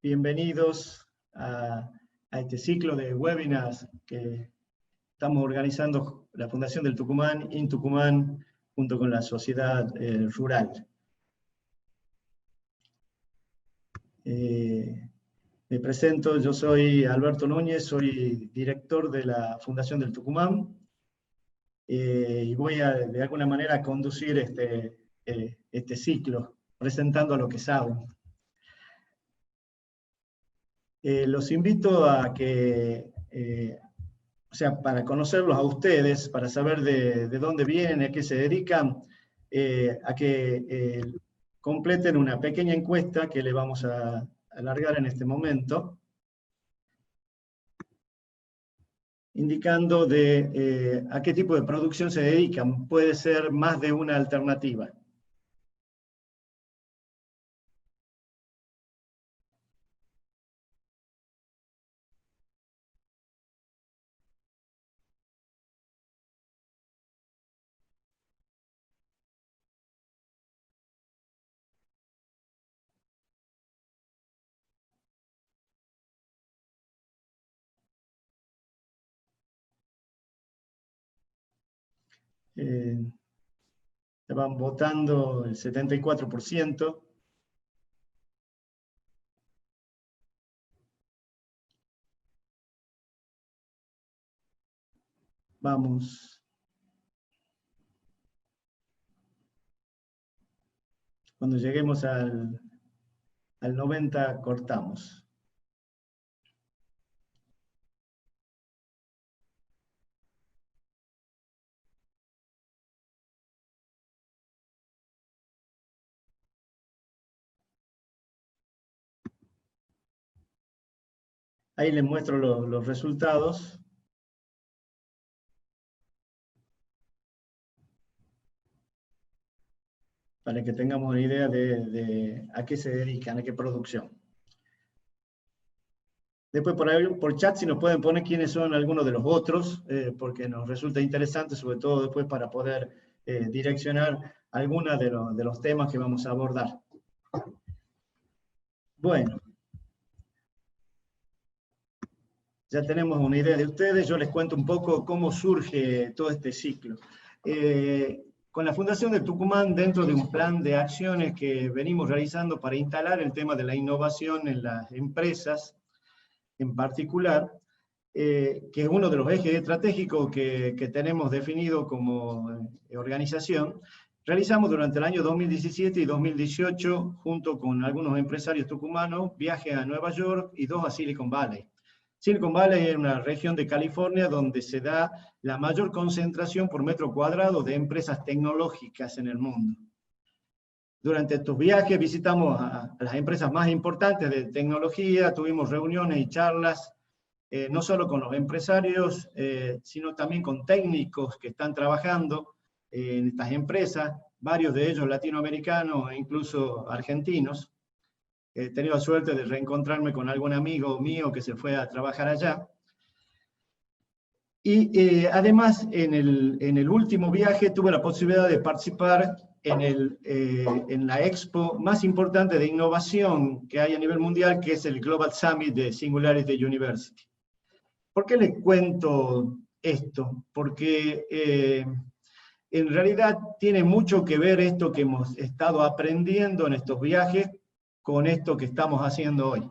Bienvenidos a este ciclo de webinars que estamos organizando la Fundación del Tucumán, InTucumán, junto con la sociedad rural. Me presento, yo soy Alberto Núñez, soy director de la Fundación del Tucumán, y voy a, de alguna manera, conducir este ciclo, presentando a lo que saben. Los invito a que, para conocerlos a ustedes, para saber de dónde vienen, a qué se dedican, a que completen una pequeña encuesta que le vamos a alargar en este momento, indicando a qué tipo de producción se dedican. Puede ser más de una alternativa. Se van votando el 74%. Vamos. Cuando lleguemos al 90 cortamos. Ahí les muestro los resultados. Para que tengamos una idea de a qué se dedican, a qué producción. Después por chat si nos pueden poner quiénes son algunos de los otros, porque nos resulta interesante, sobre todo después para poder direccionar algunos de los temas que vamos a abordar. Bueno. Ya tenemos una idea de ustedes, yo les cuento un poco cómo surge todo este ciclo. Con la Fundación del Tucumán, dentro de un plan de acciones que venimos realizando para instalar el tema de la innovación en las empresas, en particular, que es uno de los ejes estratégicos que tenemos definido como organización, realizamos durante el año 2017 y 2018, junto con algunos empresarios tucumanos, viajes a Nueva York y 2 a Silicon Valley. Silicon Valley es una región de California donde se da la mayor concentración por metro cuadrado de empresas tecnológicas en el mundo. Durante estos viajes visitamos a las empresas más importantes de tecnología, tuvimos reuniones y charlas, no solo con los empresarios, sino también con técnicos que están trabajando en estas empresas, varios de ellos latinoamericanos e incluso argentinos. He tenido la suerte de reencontrarme con algún amigo mío que se fue a trabajar allá. Y además, en el último viaje tuve la posibilidad de participar en la expo más importante de innovación que hay a nivel mundial, que es el Global Summit de Singularity University. ¿Por qué les cuento esto? Porque en realidad tiene mucho que ver esto que hemos estado aprendiendo en estos viajes con esto que estamos haciendo hoy.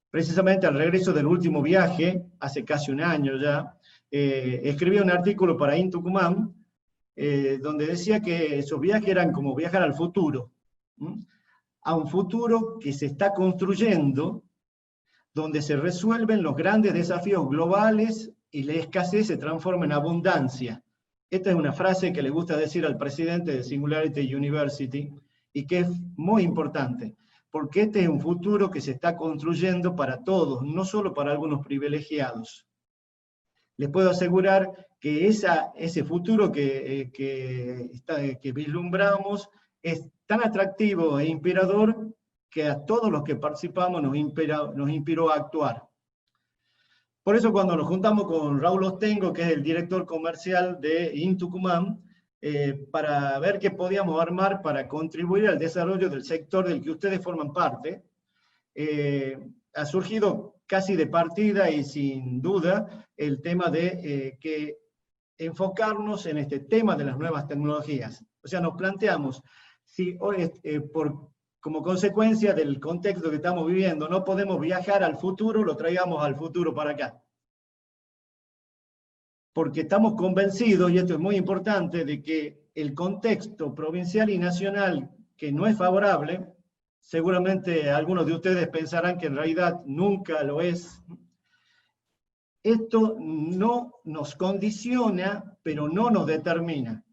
Precisamente al regreso del último viaje, hace casi un año ya, escribí un artículo para InTucumán, donde decía que esos viajes eran como viajar al futuro, a un futuro que se está construyendo, donde se resuelven los grandes desafíos globales y la escasez se transforma en abundancia. Esta es una frase que le gusta decir al presidente de Singularity University y que es muy importante, porque este es un futuro que se está construyendo para todos, no solo para algunos privilegiados. Les puedo asegurar que ese futuro que vislumbramos es tan atractivo e inspirador que a todos los que participamos nos inspiró a actuar. Por eso cuando nos juntamos con Raúl Ostengo, que es el director comercial de InTucumán, para ver qué podíamos armar para contribuir al desarrollo del sector del que ustedes forman parte, ha surgido casi de partida y sin duda el tema de que enfocarnos en este tema de las nuevas tecnologías. O sea, nos planteamos, si hoy, como consecuencia del contexto que estamos viviendo, no podemos viajar al futuro, lo traigamos al futuro para acá. Porque estamos convencidos, y esto es muy importante, de que el contexto provincial y nacional que no es favorable, seguramente algunos de ustedes pensarán que en realidad nunca lo es. Esto no nos condiciona, pero no nos determina.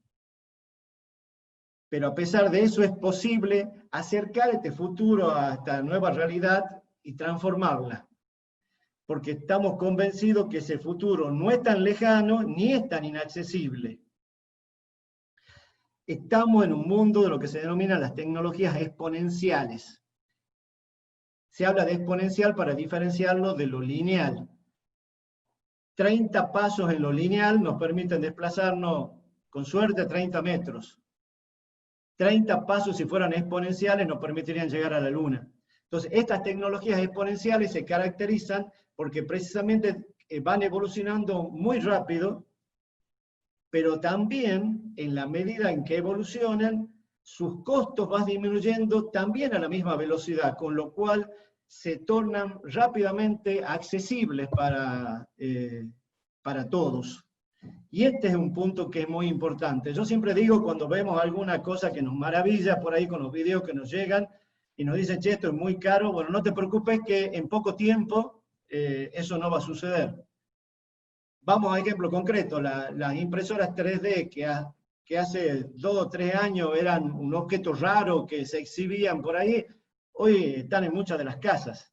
Pero a pesar de eso es posible acercar este futuro a esta nueva realidad y transformarla. Porque estamos convencidos que ese futuro no es tan lejano ni es tan inaccesible. Estamos en un mundo de lo que se denominan las tecnologías exponenciales. Se habla de exponencial para diferenciarlo de lo lineal. 30 pasos en lo lineal nos permiten desplazarnos, con suerte, 30 metros. 30 pasos, si fueran exponenciales, nos permitirían llegar a la Luna. Entonces, estas tecnologías exponenciales se caracterizan porque precisamente van evolucionando muy rápido, pero también, en la medida en que evolucionan, sus costos van disminuyendo también a la misma velocidad, con lo cual se tornan rápidamente accesibles para todos. Y este es un punto que es muy importante. Yo siempre digo, cuando vemos alguna cosa que nos maravilla por ahí con los videos que nos llegan y nos dicen, che, esto es muy caro, bueno, no te preocupes que en poco tiempo eso no va a suceder. Vamos a ejemplo concreto, las impresoras 3D que hace 2 o 3 años eran un objeto raro que se exhibían por ahí, hoy están en muchas de las casas.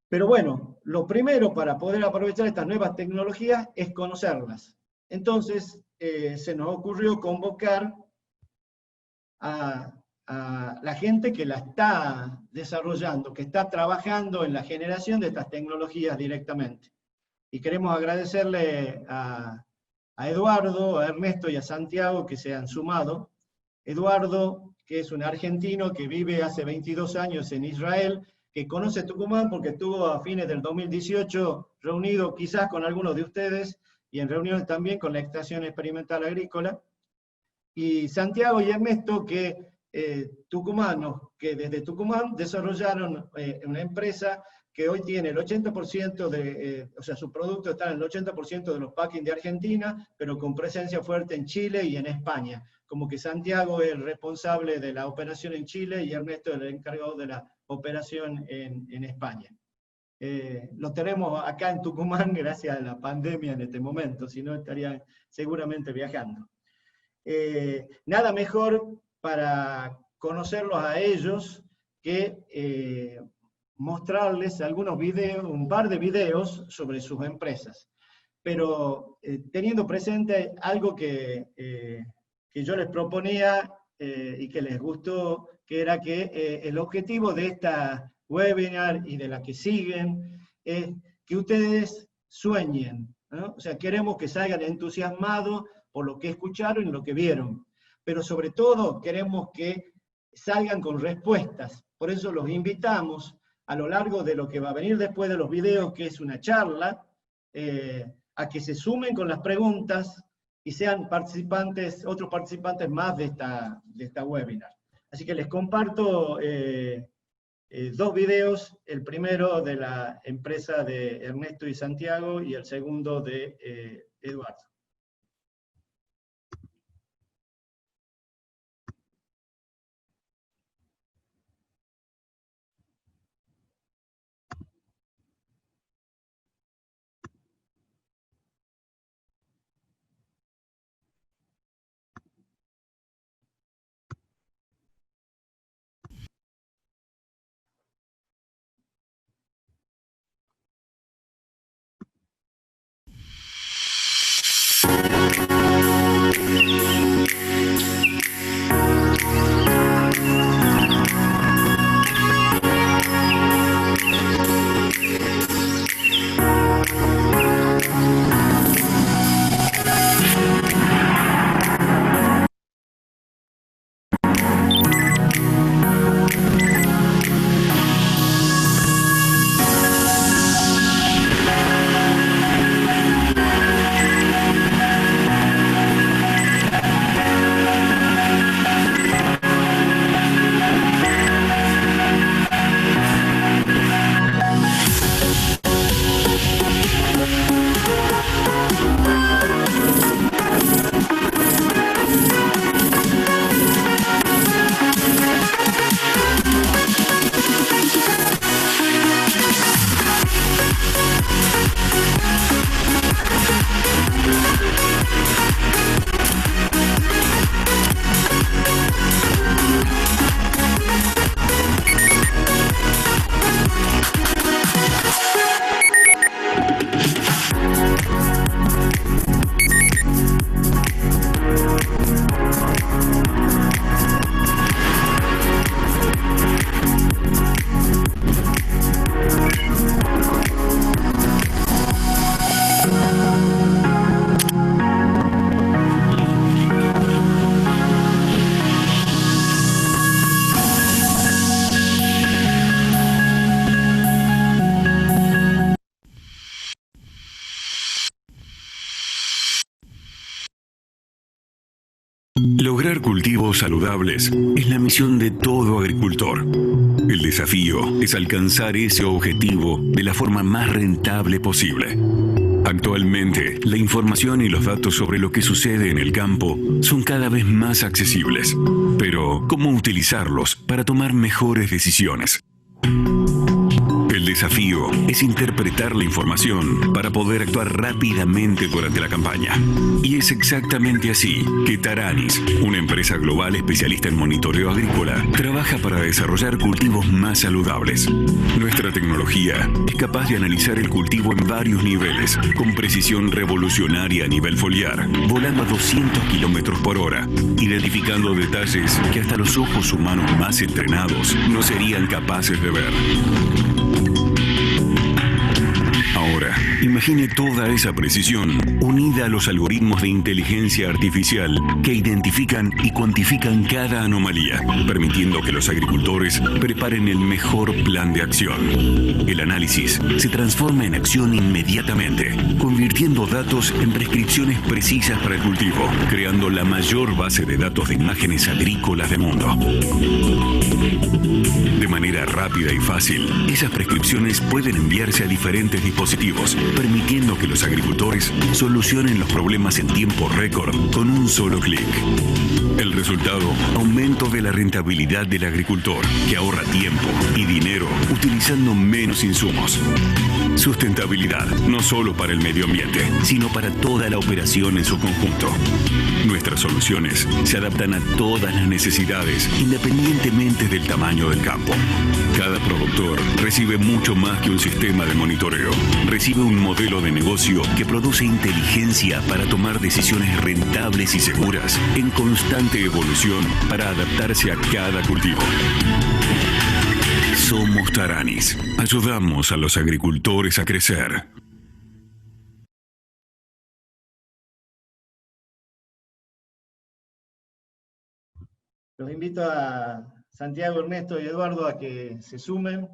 Pero bueno, lo primero para poder aprovechar estas nuevas tecnologías es conocerlas. Entonces, se nos ocurrió convocar a la gente que la está desarrollando, que está trabajando en la generación de estas tecnologías directamente. Y queremos agradecerle a Eduardo, a Ernesto y a Santiago que se han sumado. Eduardo, que es un argentino que vive hace 22 años en Israel, que conoce Tucumán porque estuvo a fines del 2018 reunido quizás con algunos de ustedes y en reuniones también con la Estación Experimental Agrícola. Y Santiago y Ernesto, que tucumanos, que desde Tucumán desarrollaron una empresa que hoy tiene el 80% o sea, su producto está en el 80% de los packing de Argentina, pero con presencia fuerte en Chile y en España. Como que Santiago es el responsable de la operación en Chile y Ernesto es el encargado de la operación en España. Lo tenemos acá en Tucumán gracias a la pandemia en este momento, si no estarían seguramente viajando. Nada mejor para conocerlos a ellos que mostrarles algunos videos, un par de videos sobre sus empresas. Pero teniendo presente algo que yo les proponía y que les gustó, que era que el objetivo de esta webinar y de la que siguen es que ustedes sueñen, ¿no? O sea, queremos que salgan entusiasmados por lo que escucharon y lo que vieron, pero sobre todo queremos que salgan con respuestas. Por eso los invitamos a lo largo de lo que va a venir después de los videos, que es una charla, a que se sumen con las preguntas y sean participantes, otros participantes más de esta webinar. Así que les comparto 2 videos, el primero de la empresa de Ernesto y Santiago y el segundo de Eduardo. Lograr cultivos saludables es la misión de todo agricultor. El desafío es alcanzar ese objetivo de la forma más rentable posible. Actualmente, la información y los datos sobre lo que sucede en el campo son cada vez más accesibles. Pero, ¿cómo utilizarlos para tomar mejores decisiones? El desafío es interpretar la información para poder actuar rápidamente durante la campaña. Y es exactamente así que Taranis, una empresa global especialista en monitoreo agrícola, trabaja para desarrollar cultivos más saludables. Nuestra tecnología es capaz de analizar el cultivo en varios niveles, con precisión revolucionaria a nivel foliar, volando a 200 kilómetros por hora, identificando detalles que hasta los ojos humanos más entrenados no serían capaces de ver. Ahora, imagine toda esa precisión unida a los algoritmos de inteligencia artificial que identifican y cuantifican cada anomalía, permitiendo que los agricultores preparen el mejor plan de acción. El análisis se transforma en acción inmediatamente, convirtiendo datos en prescripciones precisas para el cultivo, creando la mayor base de datos de imágenes agrícolas del mundo. De manera rápida y fácil, esas prescripciones pueden enviarse a diferentes dispositivos, permitiendo que los agricultores solucionen los problemas en tiempo récord con un solo clic. El resultado, aumento de la rentabilidad del agricultor, que ahorra tiempo y dinero utilizando menos insumos. Sustentabilidad, no solo para el medio ambiente, sino para toda la operación en su conjunto. Nuestras soluciones se adaptan a todas las necesidades, independientemente del tamaño del campo. Cada productor recibe mucho más que un sistema de monitoreo. Recibe un modelo de negocio que produce inteligencia para tomar decisiones rentables y seguras, en constante evolución para adaptarse a cada cultivo. Somos Taranis. Ayudamos a los agricultores a crecer. Los invito a Santiago, Ernesto y Eduardo a que se sumen.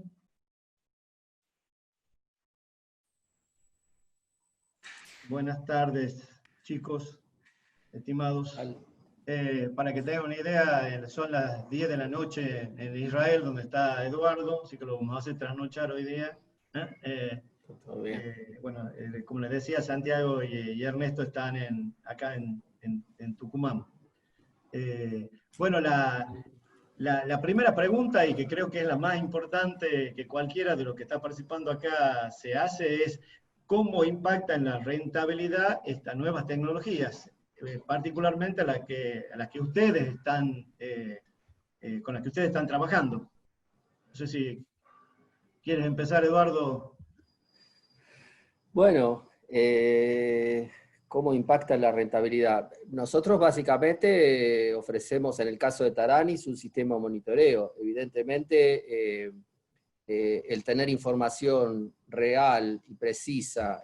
Buenas tardes, chicos, estimados. Para que tengan una idea, son las 10 de la noche en Israel, donde está Eduardo, así que lo vamos a hacer trasnochar hoy día. Todo bien. Bueno, como les decía, Santiago y Ernesto están acá en Tucumán. Bueno, la primera pregunta, y que creo que es la más importante que cualquiera de los que está participando acá se hace, es ¿cómo impacta en la rentabilidad estas nuevas tecnologías? Particularmente las que ustedes están, con las que ustedes están trabajando. No sé si quieres empezar, Eduardo. Bueno, ¿cómo impacta la rentabilidad? Nosotros básicamente ofrecemos, en el caso de Taranis, un sistema de monitoreo. Evidentemente, el tener información real y precisa,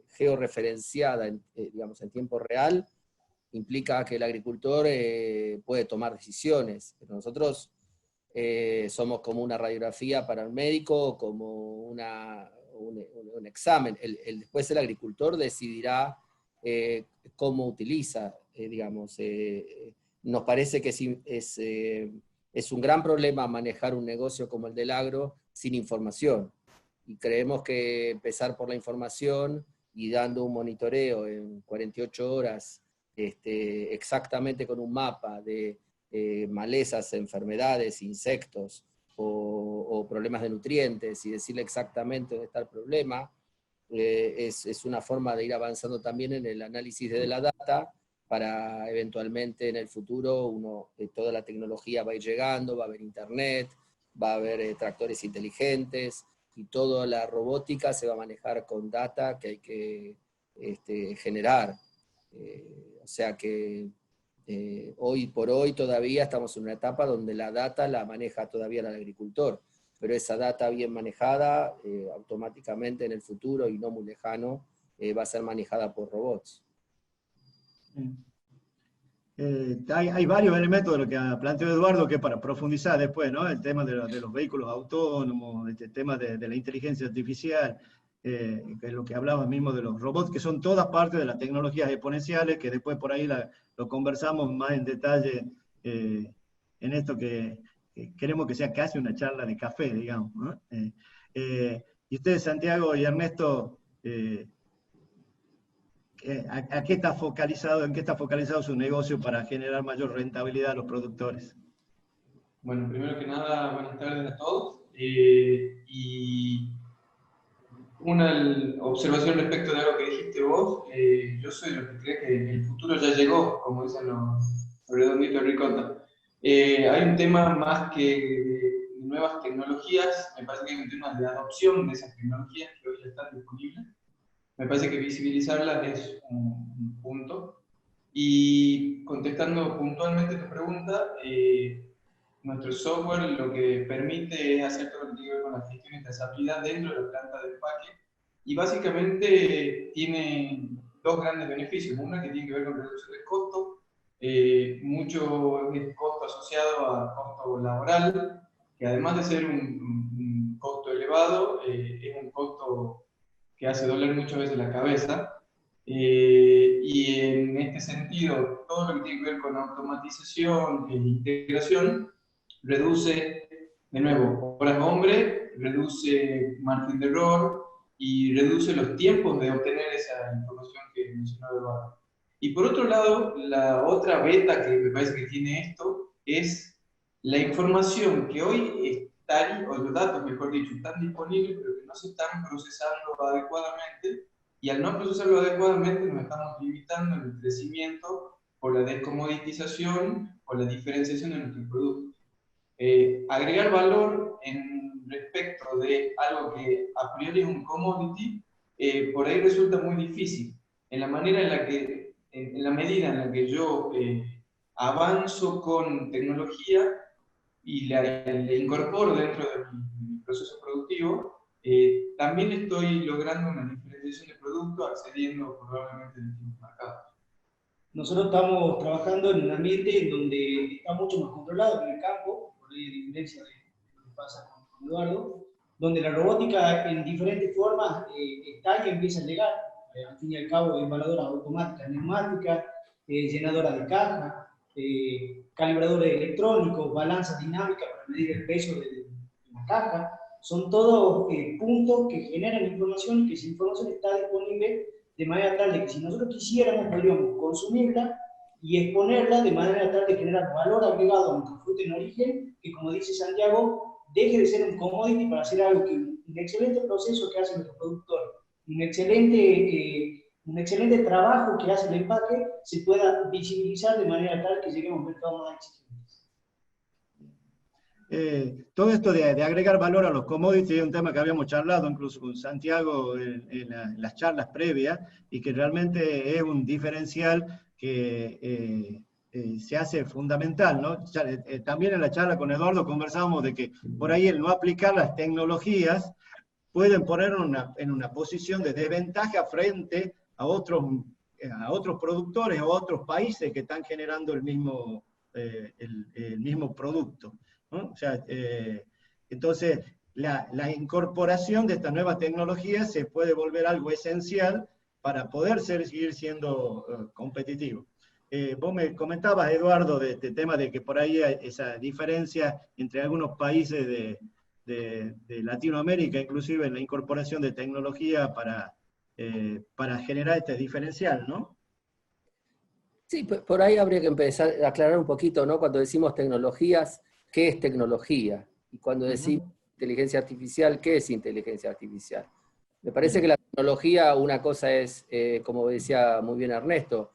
georreferenciada, digamos, en tiempo real, implica que el agricultor puede tomar decisiones. Pero nosotros somos como una radiografía para el médico, como un examen. Después el agricultor decidirá cómo utiliza, digamos. Nos parece que es un gran problema manejar un negocio como el del agro sin información. Y creemos que empezar por la información y dando un monitoreo en 48 horas, exactamente con un mapa de malezas, enfermedades, insectos o problemas de nutrientes, y decirle exactamente dónde está el problema, es una forma de ir avanzando también en el análisis de la data, para eventualmente en el futuro toda la tecnología va a ir llegando, va a haber internet, va a haber tractores inteligentes, y toda la robótica se va a manejar con data que hay que generar. O sea que hoy por hoy todavía estamos en una etapa donde la data la maneja todavía el agricultor, pero esa data bien manejada, automáticamente en el futuro, y no muy lejano, va a ser manejada por robots. Hay varios elementos de lo que planteó Eduardo que para profundizar después, ¿no? El tema de los vehículos autónomos, el tema de la inteligencia artificial. que es lo que hablaba mismo de los robots, que son todas partes de las tecnologías exponenciales, que después por ahí lo conversamos más en detalle en esto que queremos que sea casi una charla de café, digamos, ¿no? Y ustedes, Santiago y Ernesto, ¿a qué está focalizado, en qué está focalizado su negocio para generar mayor rentabilidad a los productores? Bueno, primero que nada, buenas tardes a todos. Y una observación respecto de algo que dijiste vos. Yo soy de los que cree que el futuro ya llegó, como dicen los redonditos de ricota. Hay un tema más que de nuevas tecnologías, me parece que hay un tema de adopción de esas tecnologías que hoy ya están disponibles. Me parece que visibilizarlas es un punto. Y contestando puntualmente tu pregunta, nuestro software lo que permite es hacer todo lo que tiene que ver con la gestión y trazabilidad dentro de la planta de empaque. Y básicamente tiene dos grandes beneficios. Uno que tiene que ver con reducción de costo, mucho es costo asociado a costo laboral, que además de ser un costo elevado, es un costo que hace doler muchas veces la cabeza. Y en este sentido, todo lo que tiene que ver con automatización e integración reduce, de nuevo, horas hombre, reduce margen de error y reduce los tiempos de obtener esa información que mencionaba Eduardo. Y por otro lado, la otra beta que me parece que tiene esto es la información que hoy está, o los datos, mejor dicho, están disponibles, pero que no se están procesando adecuadamente, y al no procesarlo adecuadamente nos estamos limitando en el crecimiento por la descomoditización o la diferenciación de nuestros productos. Agregar valor en respecto de algo que a priori es un commodity, por ahí resulta muy difícil. En la manera en la que, en la medida en la que yo avanzo con tecnología y le incorporo dentro de mi proceso productivo, también estoy logrando una diferenciación de producto accediendo probablemente a distintos mercados. Nosotros estamos trabajando en un ambiente en donde está mucho más controlado que en el campo, por ahí a diferencia de lo que pasa con Eduardo, donde la robótica en diferentes formas está y empieza a llegar. Al fin y al cabo, embaladoras automáticas, neumáticas, llenadoras de caja, calibradores electrónicos, balanzas dinámicas para medir el peso de la caja. Son todos puntos que generan información y que esa información está disponible de manera tal de que si nosotros quisiéramos, podríamos consumirla y exponerla de manera tal de generar valor agregado a nuestro fruto en origen, que como dice Santiago, deje de ser un commodity para hacer algo que un excelente proceso que hace nuestro productor, un excelente trabajo que hace el empaque, se pueda visibilizar de manera tal que lleguemos a un mercado más exigente. Todo esto de agregar valor a los commodities es un tema que habíamos charlado incluso con Santiago en las charlas previas, y que realmente es un diferencial que se hace fundamental, ¿no? También en la charla con Eduardo conversábamos de que por ahí el no aplicar las tecnologías pueden poner en una posición de desventaja frente a otros productores o a otros países que están generando el mismo producto, ¿no? O sea, entonces, la incorporación de estas nuevas tecnologías se puede volver algo esencial para poder seguir siendo competitivo. Vos me comentabas, Eduardo, de este tema de que por ahí hay esa diferencia entre algunos países de Latinoamérica, inclusive en la incorporación de tecnología para generar este diferencial, ¿no? Sí, por ahí habría que empezar a aclarar un poquito, ¿no? Cuando decimos tecnologías, ¿qué es tecnología? Y cuando decimos inteligencia artificial, ¿qué es inteligencia artificial? Me parece que la tecnología, una cosa es, como decía muy bien Ernesto,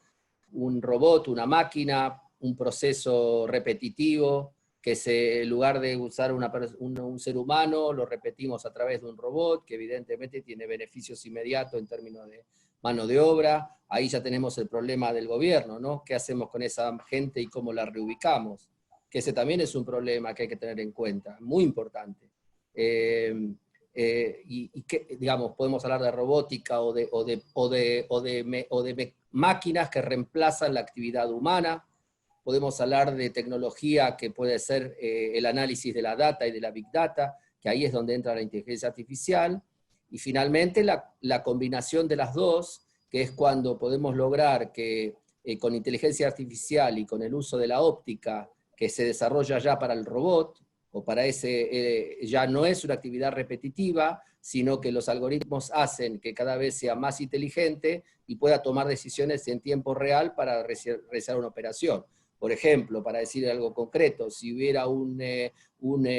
un robot, una máquina, un proceso repetitivo, que en lugar de usar un ser humano, lo repetimos a través de un robot, que evidentemente tiene beneficios inmediatos en términos de mano de obra. Ahí ya tenemos el problema del gobierno, ¿no? ¿Qué hacemos con esa gente y cómo la reubicamos? Que ese también es un problema que hay que tener en cuenta, muy importante. Y que, digamos, podemos hablar de robótica o de máquinas que reemplazan la actividad humana. Podemos hablar de tecnología que puede ser el análisis de la data y de la big data, que ahí es donde entra la inteligencia artificial. Y finalmente la combinación de las dos, que es cuando podemos lograr que con inteligencia artificial y con el uso de la óptica que se desarrolla ya para el robot, o para ese, ya no es una actividad repetitiva, sino que los algoritmos hacen que cada vez sea más inteligente y pueda tomar decisiones en tiempo real para realizar una operación. Por ejemplo, para decir algo concreto, si hubiera un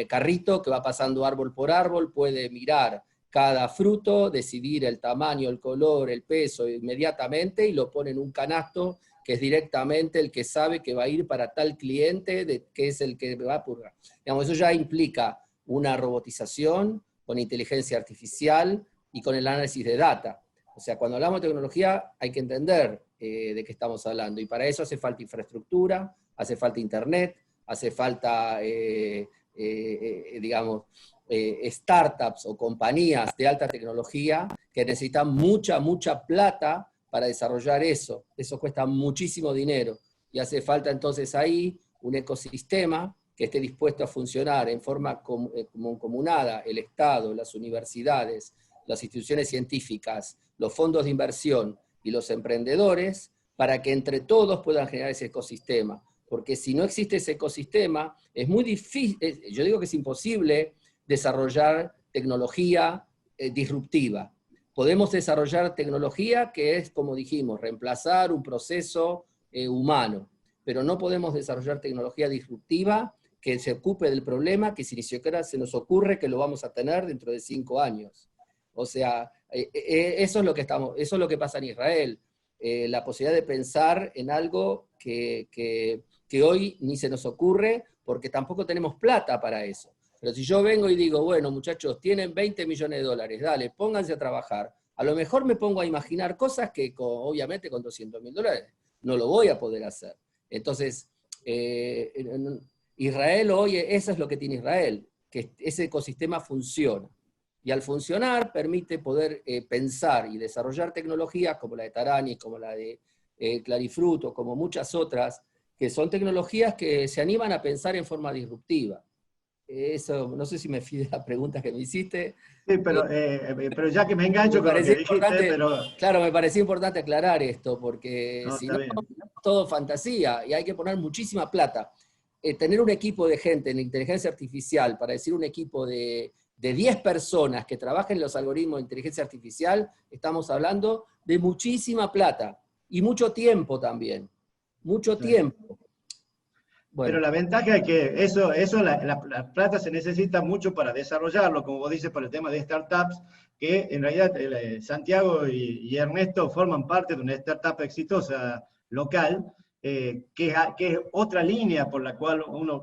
carrito que va pasando árbol por árbol, puede mirar cada fruto, decidir el tamaño, el color, el peso inmediatamente y lo pone en un canasto que es directamente el que sabe que va a ir para tal cliente, que es el que va a purgar. Digamos, eso ya implica una robotización con inteligencia artificial y con el análisis de data. O sea, cuando hablamos de tecnología hay que entender de qué estamos hablando, y para eso hace falta infraestructura, hace falta internet, hace falta, digamos, startups o compañías de alta tecnología que necesitan mucha plata para desarrollar eso. Eso cuesta muchísimo dinero, y hace falta entonces ahí un ecosistema que esté dispuesto a funcionar en forma comunada, el Estado, las universidades, las instituciones científicas, los fondos de inversión y los emprendedores, para que entre todos puedan generar ese ecosistema. Porque si no existe ese ecosistema, es muy difícil, yo digo que es imposible desarrollar tecnología disruptiva. Podemos desarrollar tecnología que es, como dijimos, reemplazar un proceso humano, pero no podemos desarrollar tecnología disruptiva que se ocupe del problema que si ni siquiera se nos ocurre que lo vamos a tener dentro de 5 años. O sea, eso es lo que pasa en Israel. La posibilidad de pensar en algo que hoy ni se nos ocurre porque tampoco tenemos plata para eso. Pero si yo vengo y digo, bueno, muchachos, tienen 20 millones de dólares, dale, pónganse a trabajar. A lo mejor me pongo a imaginar cosas que obviamente con 200.000 dólares no lo voy a poder hacer. Entonces, Israel hoy, eso es lo que tiene Israel, que ese ecosistema funciona. Y al funcionar permite poder pensar y desarrollar tecnologías como la de Tarani, como la de Clarifruto, como muchas otras, que son tecnologías que se animan a pensar en forma disruptiva. Eso, no sé si me fide la pregunta que me hiciste. Sí, pero ya que me engancho con lo que dijiste, pero... Claro, me parecía importante aclarar esto, porque No, si está no, bien. es todo fantasía, y hay que poner muchísima plata. Tener un equipo de gente en inteligencia artificial, para decir un equipo de 10 personas que trabajen en los algoritmos de inteligencia artificial, estamos hablando de muchísima plata, y mucho tiempo también, mucho tiempo. Bueno. Pero la ventaja es que la plata se necesita mucho para desarrollarlo, como vos dices, por el tema de startups, que en realidad Santiago y Ernesto forman parte de una startup exitosa local, que es otra línea por la cual uno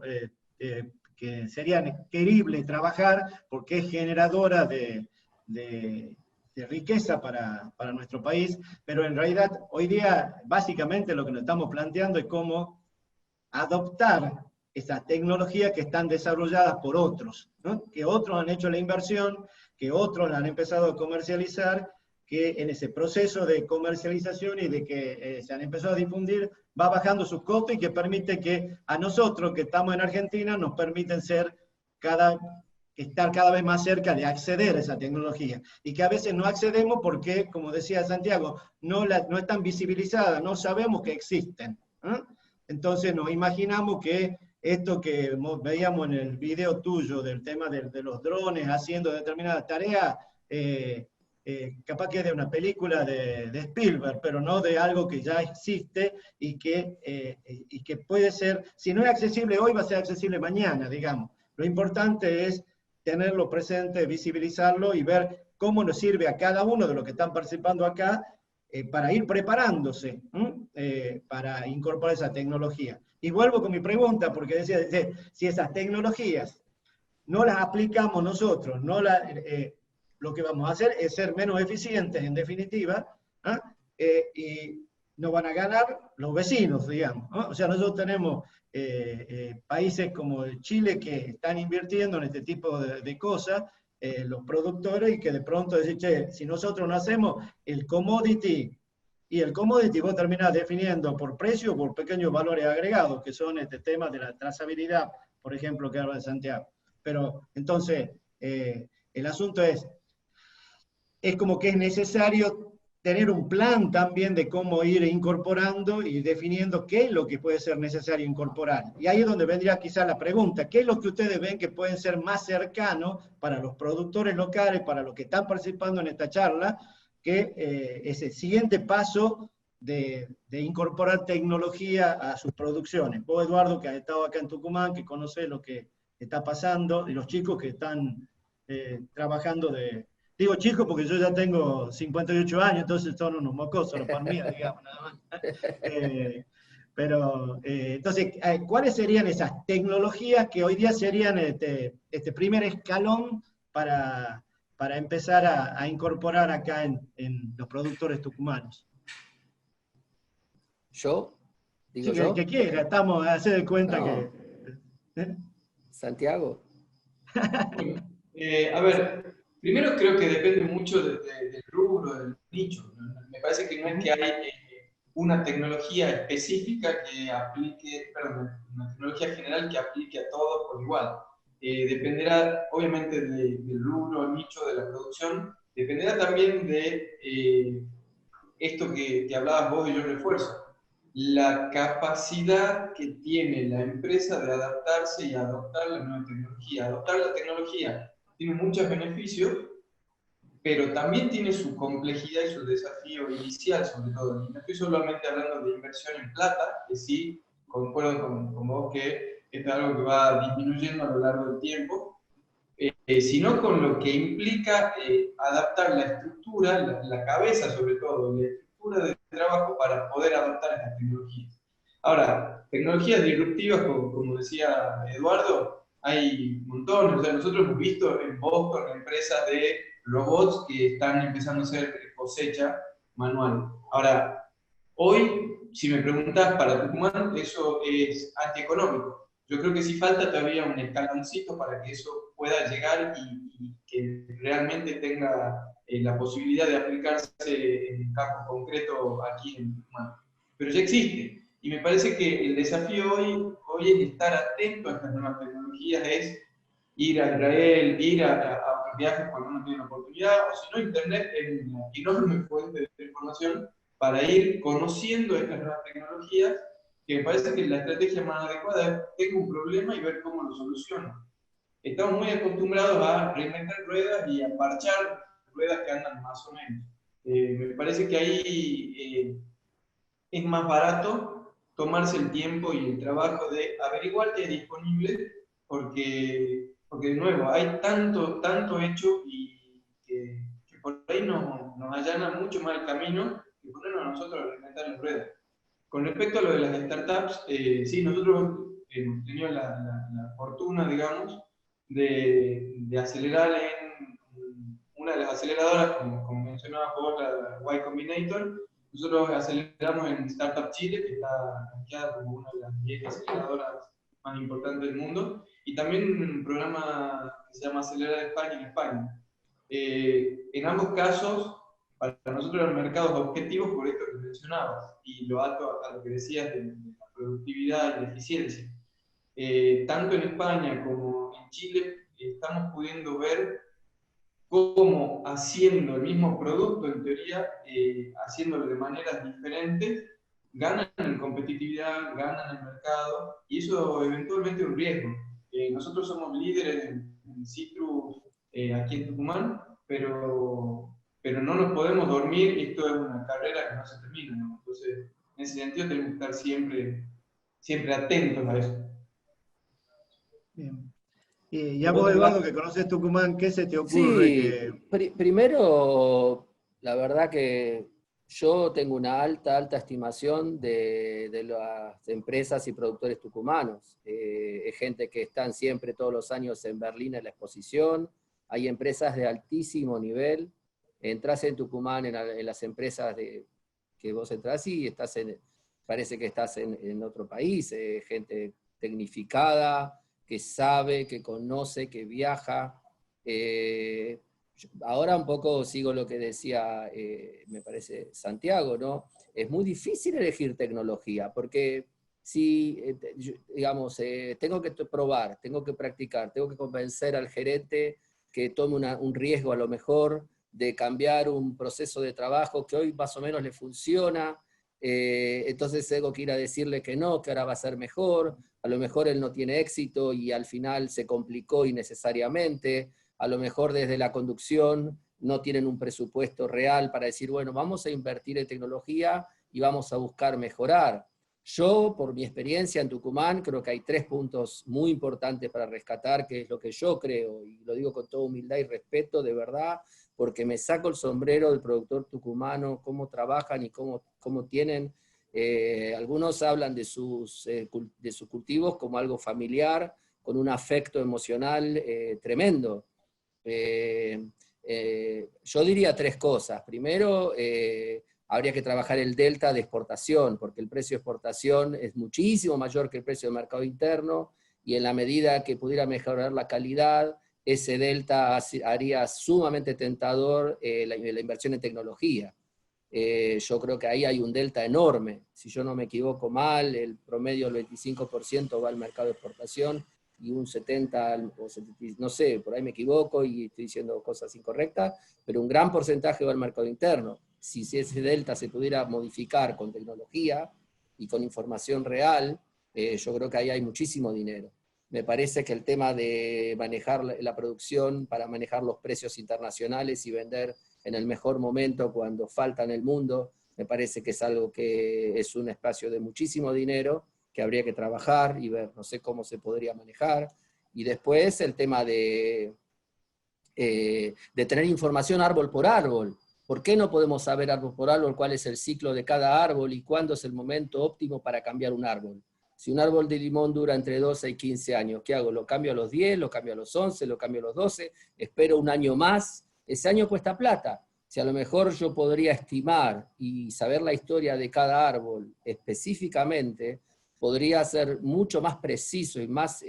que sería querible trabajar, porque es generadora de riqueza para nuestro país, pero en realidad hoy día básicamente lo que nos estamos planteando es cómo adoptar esas tecnologías que están desarrolladas por otros, ¿no? Que otros han hecho la inversión, que otros la han empezado a comercializar, que en ese proceso de comercialización y de que se han empezado a difundir, va bajando sus costos y que permite que a nosotros que estamos en Argentina nos permiten estar cada vez más cerca de acceder a esa tecnología. Y que a veces no accedemos porque, como decía Santiago, no están visibilizadas, no sabemos que existen, ¿no? Entonces nos imaginamos que esto que veíamos en el video tuyo del tema de los drones haciendo determinadas tareas, capaz que es de una película de Spielberg, pero no de algo que ya existe y que puede ser, si no es accesible hoy, va a ser accesible mañana, digamos. Lo importante es tenerlo presente, visibilizarlo y ver cómo nos sirve a cada uno de los que están participando acá para ir preparándose para incorporar esa tecnología. Y vuelvo con mi pregunta, porque decía, si esas tecnologías no las aplicamos nosotros, lo que vamos a hacer es ser menos eficientes, en definitiva, y nos van a ganar los vecinos, digamos, ¿no? O sea, nosotros tenemos países como Chile que están invirtiendo en este tipo de cosas, los productores, y que de pronto dicen, che, si nosotros no hacemos el commodity, y el commodity vos terminás definiendo por precio o por pequeños valores agregados, que son este tema de la trazabilidad, por ejemplo, que habla de Santiago. Pero entonces, el asunto es, es como que es necesario tener un plan también de cómo ir incorporando y definiendo qué es lo que puede ser necesario incorporar. Y ahí es donde vendría quizá la pregunta, ¿qué es lo que ustedes ven que pueden ser más cercanos para los productores locales, para los que están participando en esta charla, que ese siguiente paso de incorporar tecnología a sus producciones? Vos, Eduardo, que has estado acá en Tucumán, que conocés lo que está pasando, y los chicos que están trabajando de... Digo chicos porque yo ya tengo 58 años, entonces son unos mocosos, los por mí, digamos, nada más. Entonces, ¿cuáles serían esas tecnologías que hoy día serían este primer escalón para empezar a incorporar acá en los productores tucumanos? ¿Yo? ¿Digo Sí, yo? que quiera, estamos a hacer de cuenta No. que... Santiago. A ver, primero creo que depende mucho del rubro, del nicho. Me parece que no es que hay una tecnología específica que aplique, perdón, una tecnología general que aplique a todos por igual. Dependerá obviamente del rubro, el nicho de la producción, dependerá también de esto que hablabas vos y yo refuerzo, la capacidad que tiene la empresa de adaptarse y adoptar la nueva tecnología. Adoptar la tecnología tiene muchos beneficios, pero también tiene su complejidad y su desafío inicial, sobre todo. Y no estoy solamente hablando de inversión en plata, que sí, concuerdo con vos que es algo que va disminuyendo a lo largo del tiempo, sino con lo que implica adaptar la estructura, la cabeza sobre todo, la estructura de trabajo para poder adaptar estas tecnologías. Ahora, tecnologías disruptivas, como decía Eduardo, hay montones. O sea, nosotros hemos visto en Boston empresas de robots que están empezando a hacer cosecha manual. Ahora, hoy, si me preguntas para Tucumán, eso es antieconómico. Yo creo que sí falta todavía un escaloncito para que eso pueda llegar y que realmente tenga la posibilidad de aplicarse en un campo concreto aquí en Tucumán. Pero ya existe. Y me parece que el desafío hoy es estar atento a estas nuevas tecnologías, es ir a Israel, ir a otros viajes cuando uno tiene la oportunidad, o si no, Internet es una enorme fuente de información para ir conociendo estas nuevas tecnologías, que me parece que la estrategia más adecuada es tengo un problema y ver cómo lo soluciono. Estamos muy acostumbrados a reinventar ruedas y a parchar ruedas que andan más o menos. Me parece que ahí es más barato tomarse el tiempo y el trabajo de averiguar qué es disponible, porque de nuevo, hay tanto hecho y que por ahí nos allana mucho más el camino que ponernos a nosotros a reinventar las ruedas. Con respecto a lo de las startups, sí, nosotros hemos tenido la fortuna, digamos, de acelerar en una de las aceleradoras, como mencionaba vos, la Y Combinator. Nosotros aceleramos en Startup Chile, que está rankeada como una de las 10 aceleradoras más importantes del mundo, y también un programa que se llama Acelerar España en España. En ambos casos, para nosotros los mercados objetivos, por esto que mencionabas, y lo ato a lo que decías de la productividad y la eficiencia. Tanto en España como en Chile estamos pudiendo ver cómo haciendo el mismo producto, en teoría, haciéndolo de maneras diferentes, ganan en competitividad, ganan en mercado, y eso eventualmente es un riesgo. Nosotros somos líderes en citrus aquí en Tucumán, pero no nos podemos dormir, y esto es una carrera que no se termina, ¿no? Entonces, en ese sentido tenemos que estar siempre atentos a eso. Bien. Y a vos, Eduardo, que conoces Tucumán, ¿qué se te ocurre? Sí, primero, la verdad que yo tengo una alta estimación de las empresas y productores tucumanos. Es gente que están siempre todos los años en Berlín en la exposición. Hay empresas de altísimo nivel. Entrás en Tucumán en las empresas que vos entrás y parece que estás en otro país. Gente tecnificada, que sabe, que conoce, que viaja. Ahora un poco sigo lo que decía, me parece, Santiago, ¿no? Es muy difícil elegir tecnología, porque si, digamos, tengo que probar, tengo que practicar, tengo que convencer al gerente que tome un riesgo a lo mejor, de cambiar un proceso de trabajo que hoy más o menos le funciona, entonces tengo que ir a decirle que no, que ahora va a ser mejor, a lo mejor él no tiene éxito y al final se complicó innecesariamente, a lo mejor desde la conducción no tienen un presupuesto real para decir, bueno, vamos a invertir en tecnología y vamos a buscar mejorar. Yo, por mi experiencia en Tucumán, creo que hay 3 puntos muy importantes para rescatar, que es lo que yo creo, y lo digo con toda humildad y respeto, de verdad, porque me saco el sombrero del productor tucumano, cómo trabajan y cómo tienen. Algunos hablan de sus cultivos como algo familiar, con un afecto emocional tremendo. Yo diría 3 cosas. Primero, habría que trabajar el delta de exportación, porque el precio de exportación es muchísimo mayor que el precio de mercado interno, y en la medida que pudiera mejorar la calidad, ese delta haría sumamente tentador la inversión en tecnología. Yo creo que ahí hay un delta enorme. Si yo no me equivoco mal, el promedio del 25% va al mercado de exportación, y un 70, o 70, no sé, por ahí me equivoco y estoy diciendo cosas incorrectas, pero un gran porcentaje va al mercado interno. Si ese delta se pudiera modificar con tecnología y con información real, yo creo que ahí hay muchísimo dinero. Me parece que el tema de manejar la producción para manejar los precios internacionales y vender en el mejor momento cuando falta en el mundo, me parece que es algo que es un espacio de muchísimo dinero, que habría que trabajar y ver, no sé cómo se podría manejar. Y después el tema de tener información árbol por árbol. ¿Por qué no podemos saber árbol por árbol cuál es el ciclo de cada árbol y cuándo es el momento óptimo para cambiar un árbol? Si un árbol de limón dura entre 12 y 15 años, ¿qué hago? ¿Lo cambio a los 10, lo cambio a los 11, lo cambio a los 12? ¿Espero un año más? Ese año cuesta plata. Si a lo mejor yo podría estimar y saber la historia de cada árbol específicamente, podría ser mucho más preciso y más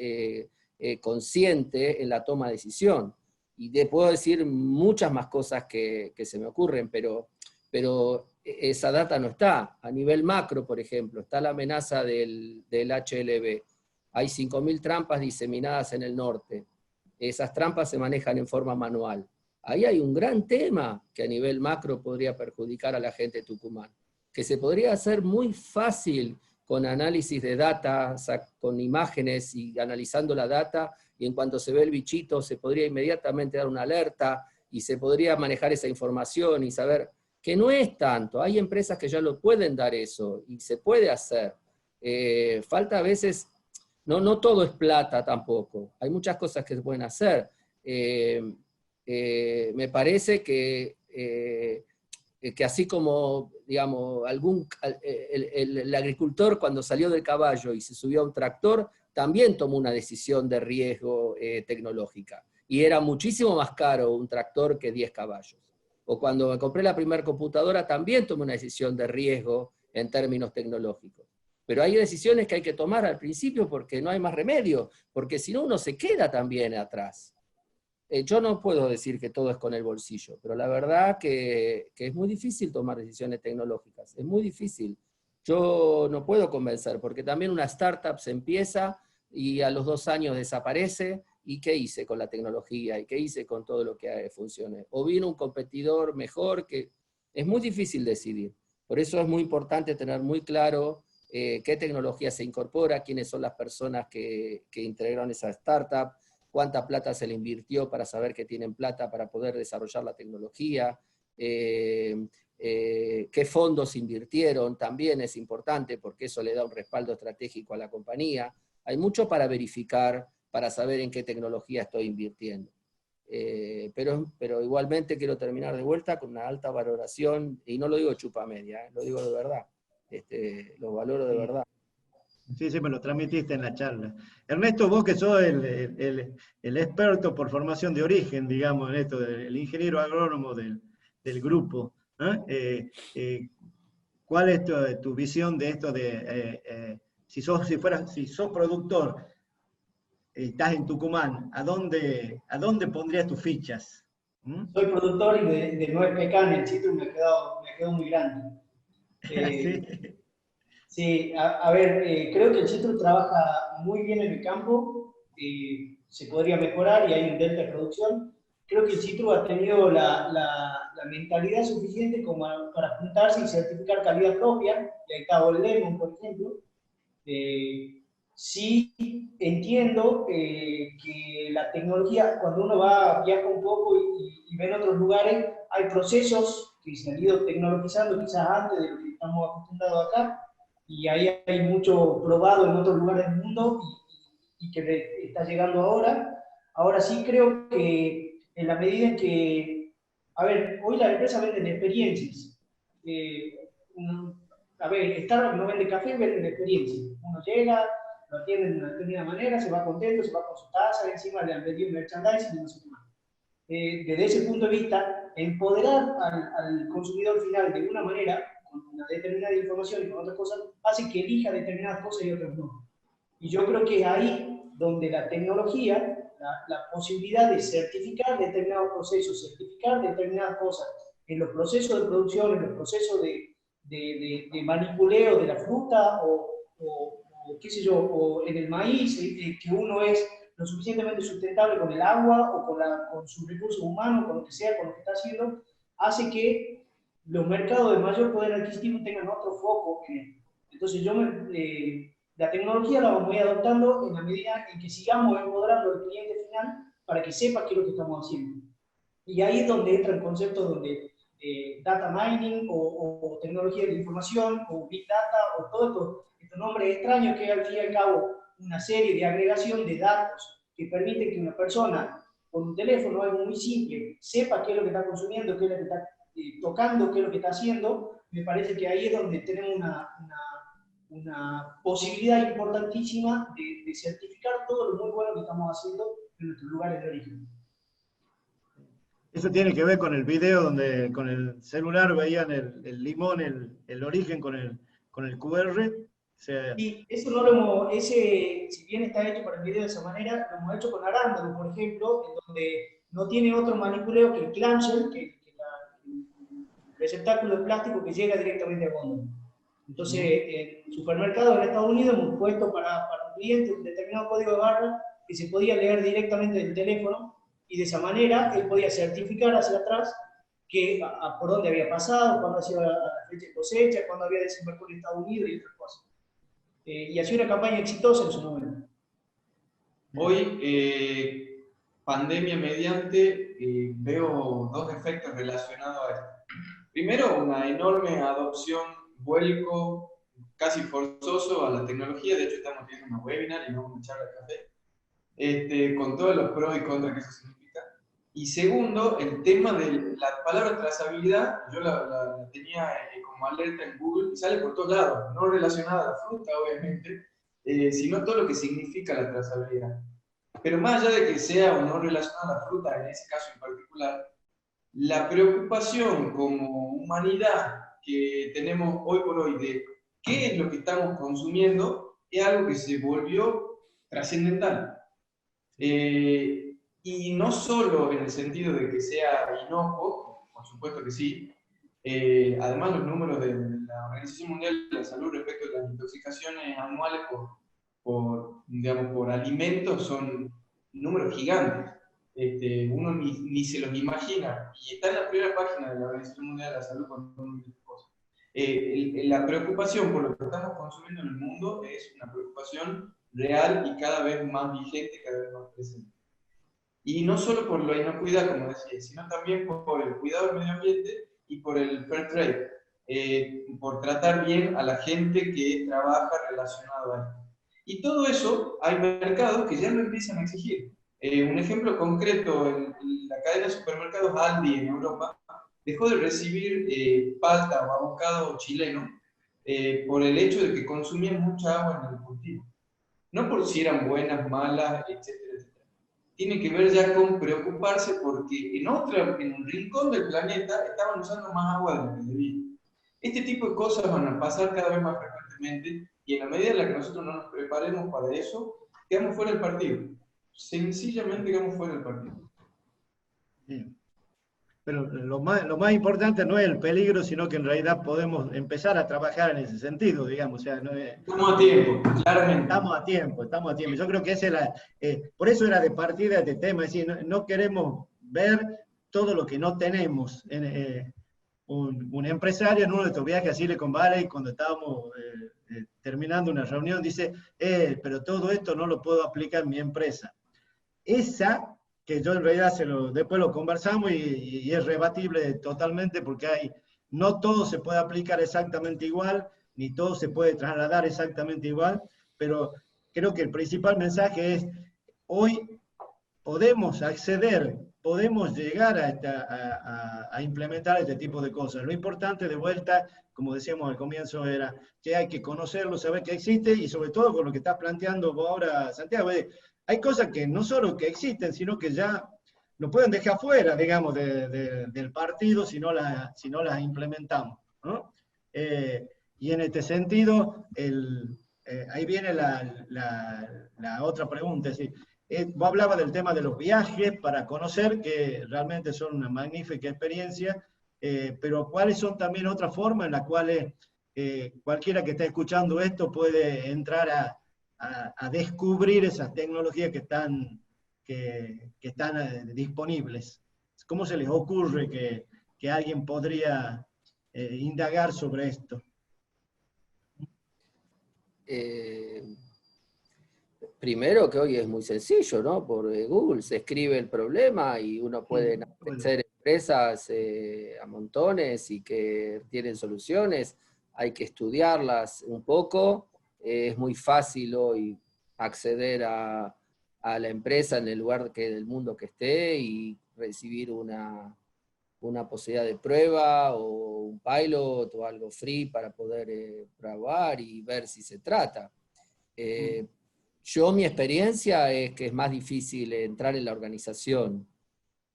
consciente en la toma de decisión. Y puedo decir muchas más cosas que se me ocurren, pero esa data no está. A nivel macro, por ejemplo, está la amenaza del HLB. Hay 5.000 trampas diseminadas en el norte. Esas trampas se manejan en forma manual. Ahí hay un gran tema que a nivel macro podría perjudicar a la gente de Tucumán, que se podría hacer muy fácil con análisis de data, con imágenes y analizando la data, y en cuanto se ve el bichito se podría inmediatamente dar una alerta y se podría manejar esa información y saber que no es tanto. Hay empresas que ya lo pueden dar eso y se puede hacer. Falta a veces, no todo es plata tampoco, hay muchas cosas que se pueden hacer. Me parece que así como, digamos, el agricultor cuando salió del caballo y se subió a un tractor, también tomó una decisión de riesgo tecnológica. Y era muchísimo más caro un tractor que 10 caballos. O cuando me compré la primera computadora, también tomé una decisión de riesgo en términos tecnológicos. Pero hay decisiones que hay que tomar al principio porque no hay más remedio, porque si no uno se queda también atrás. Yo no puedo decir que todo es con el bolsillo, pero la verdad que es muy difícil tomar decisiones tecnológicas, es muy difícil. Yo no puedo convencer, porque también una startup se empieza y a los 2 años desaparece, ¿y qué hice con la tecnología? ¿Y qué hice con todo lo que funcione? O vino un competidor mejor, que es muy difícil decidir. Por eso es muy importante tener muy claro qué tecnología se incorpora, quiénes son las personas que integraron esa startup, cuánta plata se le invirtió para saber que tienen plata para poder desarrollar la tecnología, qué fondos invirtieron, también es importante porque eso le da un respaldo estratégico a la compañía. Hay mucho para verificar, para saber en qué tecnología estoy invirtiendo. Pero igualmente quiero terminar de vuelta con una alta valoración, y no lo digo chupa media, lo digo de verdad, lo valoro de verdad. Sí, me lo transmitiste en la charla. Ernesto, vos que sos el experto por formación de origen, digamos, en esto, el ingeniero agrónomo del grupo, ¿cuál es tu visión de esto de, si sos productor, estás en Tucumán, ¿a dónde pondrías tus fichas? Soy productor y de nuez pecan, el citrus me quedó muy grande. ¿Sí? Sí, a ver, creo que el citrus trabaja muy bien en el campo, se podría mejorar y hay un delta de producción. creo que el CITRU ha tenido la mentalidad suficiente como para juntarse y certificar calidad propia, y ahí está Lemon, por ejemplo. Sí entiendo que la tecnología, cuando uno viaja un poco y ve en otros lugares, hay procesos que se han ido tecnologizando quizás antes de lo que estamos acostumbrados acá, y ahí hay mucho probado en otros lugares del mundo y que está llegando ahora. Ahora sí creo que en la medida en que, a ver, hoy las empresas venden experiencias. A ver, Starbucks no vende café, vende experiencias. Uno llega, lo atiende de una determinada manera, se va contento, se va con su taza, encima le han vendido merchandising y no sé qué más. Desde ese punto de vista, empoderar al consumidor final de una manera, con una determinada información y con otras cosas, hace que elija determinadas cosas y otras no. Y yo creo que es ahí donde la tecnología, la posibilidad de certificar determinados procesos, certificar determinadas cosas en los procesos de producción, en los procesos de manipuleo de la fruta o qué sé yo, o en el maíz, que uno es lo suficientemente sustentable con el agua o con sus recursos humanos, con lo que sea, con lo que está haciendo, hace que los mercados de mayor poder adquisitivo tengan otro foco en él. Entonces la tecnología la vamos a ir adoptando en la medida en que sigamos empoderando al cliente final para que sepa qué es lo que estamos haciendo. Y ahí es donde entran conceptos donde data mining o tecnología de la información o big data o todos estos nombres extraños que al fin y al cabo una serie de agregación de datos que permiten que una persona con un teléfono, algo muy simple, sepa qué es lo que está consumiendo, qué es lo que está tocando, qué es lo que está haciendo. Me parece que ahí es donde tenemos una posibilidad importantísima de certificar todo lo muy bueno que estamos haciendo en nuestros lugares de origen. Eso tiene que ver con el video donde con el celular veían el limón, el origen con el QR. O sea, y eso no lo hemos, si bien está hecho para el video de esa manera, lo hemos hecho con arándano, por ejemplo, en donde no tiene otro manipuleo que el clamshell, que el receptáculo de plástico que llega directamente a fondo. Entonces, en supermercados en Estados Unidos hemos puesto para un cliente un determinado código de barra que se podía leer directamente del teléfono, y de esa manera él podía certificar hacia atrás por dónde había pasado, cuándo hacía la fecha de cosecha, cuándo había desembarcado en Estados Unidos y otras cosas. Y ha sido una campaña exitosa en su momento. Hoy, pandemia mediante, veo dos efectos relacionados a esto. Primero, una enorme adopción, vuelco casi forzoso a la tecnología. De hecho, estamos viendo una webinar y no una charla de café, con todos los pros y contras que eso significa. Y segundo, el tema de la palabra trazabilidad, yo la tenía como alerta en Google y sale por todos lados, no relacionada a la fruta, obviamente, sino todo lo que significa la trazabilidad. Pero más allá de que sea o no relacionada a la fruta, en ese caso en particular, la preocupación como humanidad que tenemos hoy por hoy de qué es lo que estamos consumiendo es algo que se volvió trascendental. Y no solo en el sentido de que sea inocuo, por supuesto que sí. Además, los números de la Organización Mundial de la Salud respecto de las intoxicaciones anuales por alimentos son números gigantes. Uno ni se los imagina. Y está en la primera página de la Organización Mundial de la Salud con un cosas. La preocupación por lo que estamos consumiendo en el mundo es una preocupación real y cada vez más vigente, cada vez más presente. Y no solo por la inocuidad, como decía, sino también por el cuidado del medio ambiente y por el fair trade, por tratar bien a la gente que trabaja relacionado a esto. Y todo eso, hay mercados que ya lo empiezan a exigir. Un ejemplo concreto, en la cadena de supermercados Aldi en Europa, dejó de recibir palta o avocado chileno por el hecho de que consumían mucha agua en el cultivo. No por si eran buenas, malas, etcétera. Tiene que ver ya con preocuparse porque en un rincón del planeta estaban usando más agua de lo que debían. Este tipo de cosas van a pasar cada vez más frecuentemente y en la medida en la que nosotros no nos preparemos para eso, quedamos fuera del partido. Sencillamente quedamos fuera del partido. Bien. Pero lo más importante no es el peligro, sino que en realidad podemos empezar a trabajar en ese sentido, digamos. O sea, no es, estamos a tiempo, claramente. Estamos a tiempo. Yo creo que ese por eso era de partida este tema, es decir, no queremos ver todo lo que no tenemos. Un empresario en uno de estos viajes a Silicon Valley, cuando estábamos terminando una reunión, dice, pero todo esto no lo puedo aplicar en mi empresa. Esa, que yo en realidad después lo conversamos y es rebatible totalmente, porque no todo se puede aplicar exactamente igual, ni todo se puede trasladar exactamente igual, pero creo que el principal mensaje es, hoy podemos acceder, podemos llegar a implementar este tipo de cosas. Lo importante, de vuelta, como decíamos al comienzo, era que hay que conocerlo, saber que existe, y sobre todo con lo que estás planteando vos ahora, Santiago, hay cosas que no solo que existen, sino que ya nos pueden dejar fuera, digamos, del partido si no las implementamos, ¿no? Y en este sentido, ahí viene la otra pregunta, es decir, vos hablabas del tema de los viajes para conocer, que realmente son una magnífica experiencia, pero ¿cuáles son también otras formas en las cuales cualquiera que esté escuchando esto puede entrar a descubrir esas tecnologías que están disponibles? ¿Cómo se les ocurre que alguien podría indagar sobre esto? Primero que hoy es muy sencillo, ¿no? Por Google se escribe el problema y uno puede aparecer empresas a montones y que tienen soluciones. Hay que estudiarlas un poco. Es muy fácil hoy acceder a la empresa en el lugar del mundo que esté y recibir una posibilidad de prueba o un pilot o algo free para poder probar y ver si se trata. Mi experiencia es que es más difícil entrar en la organización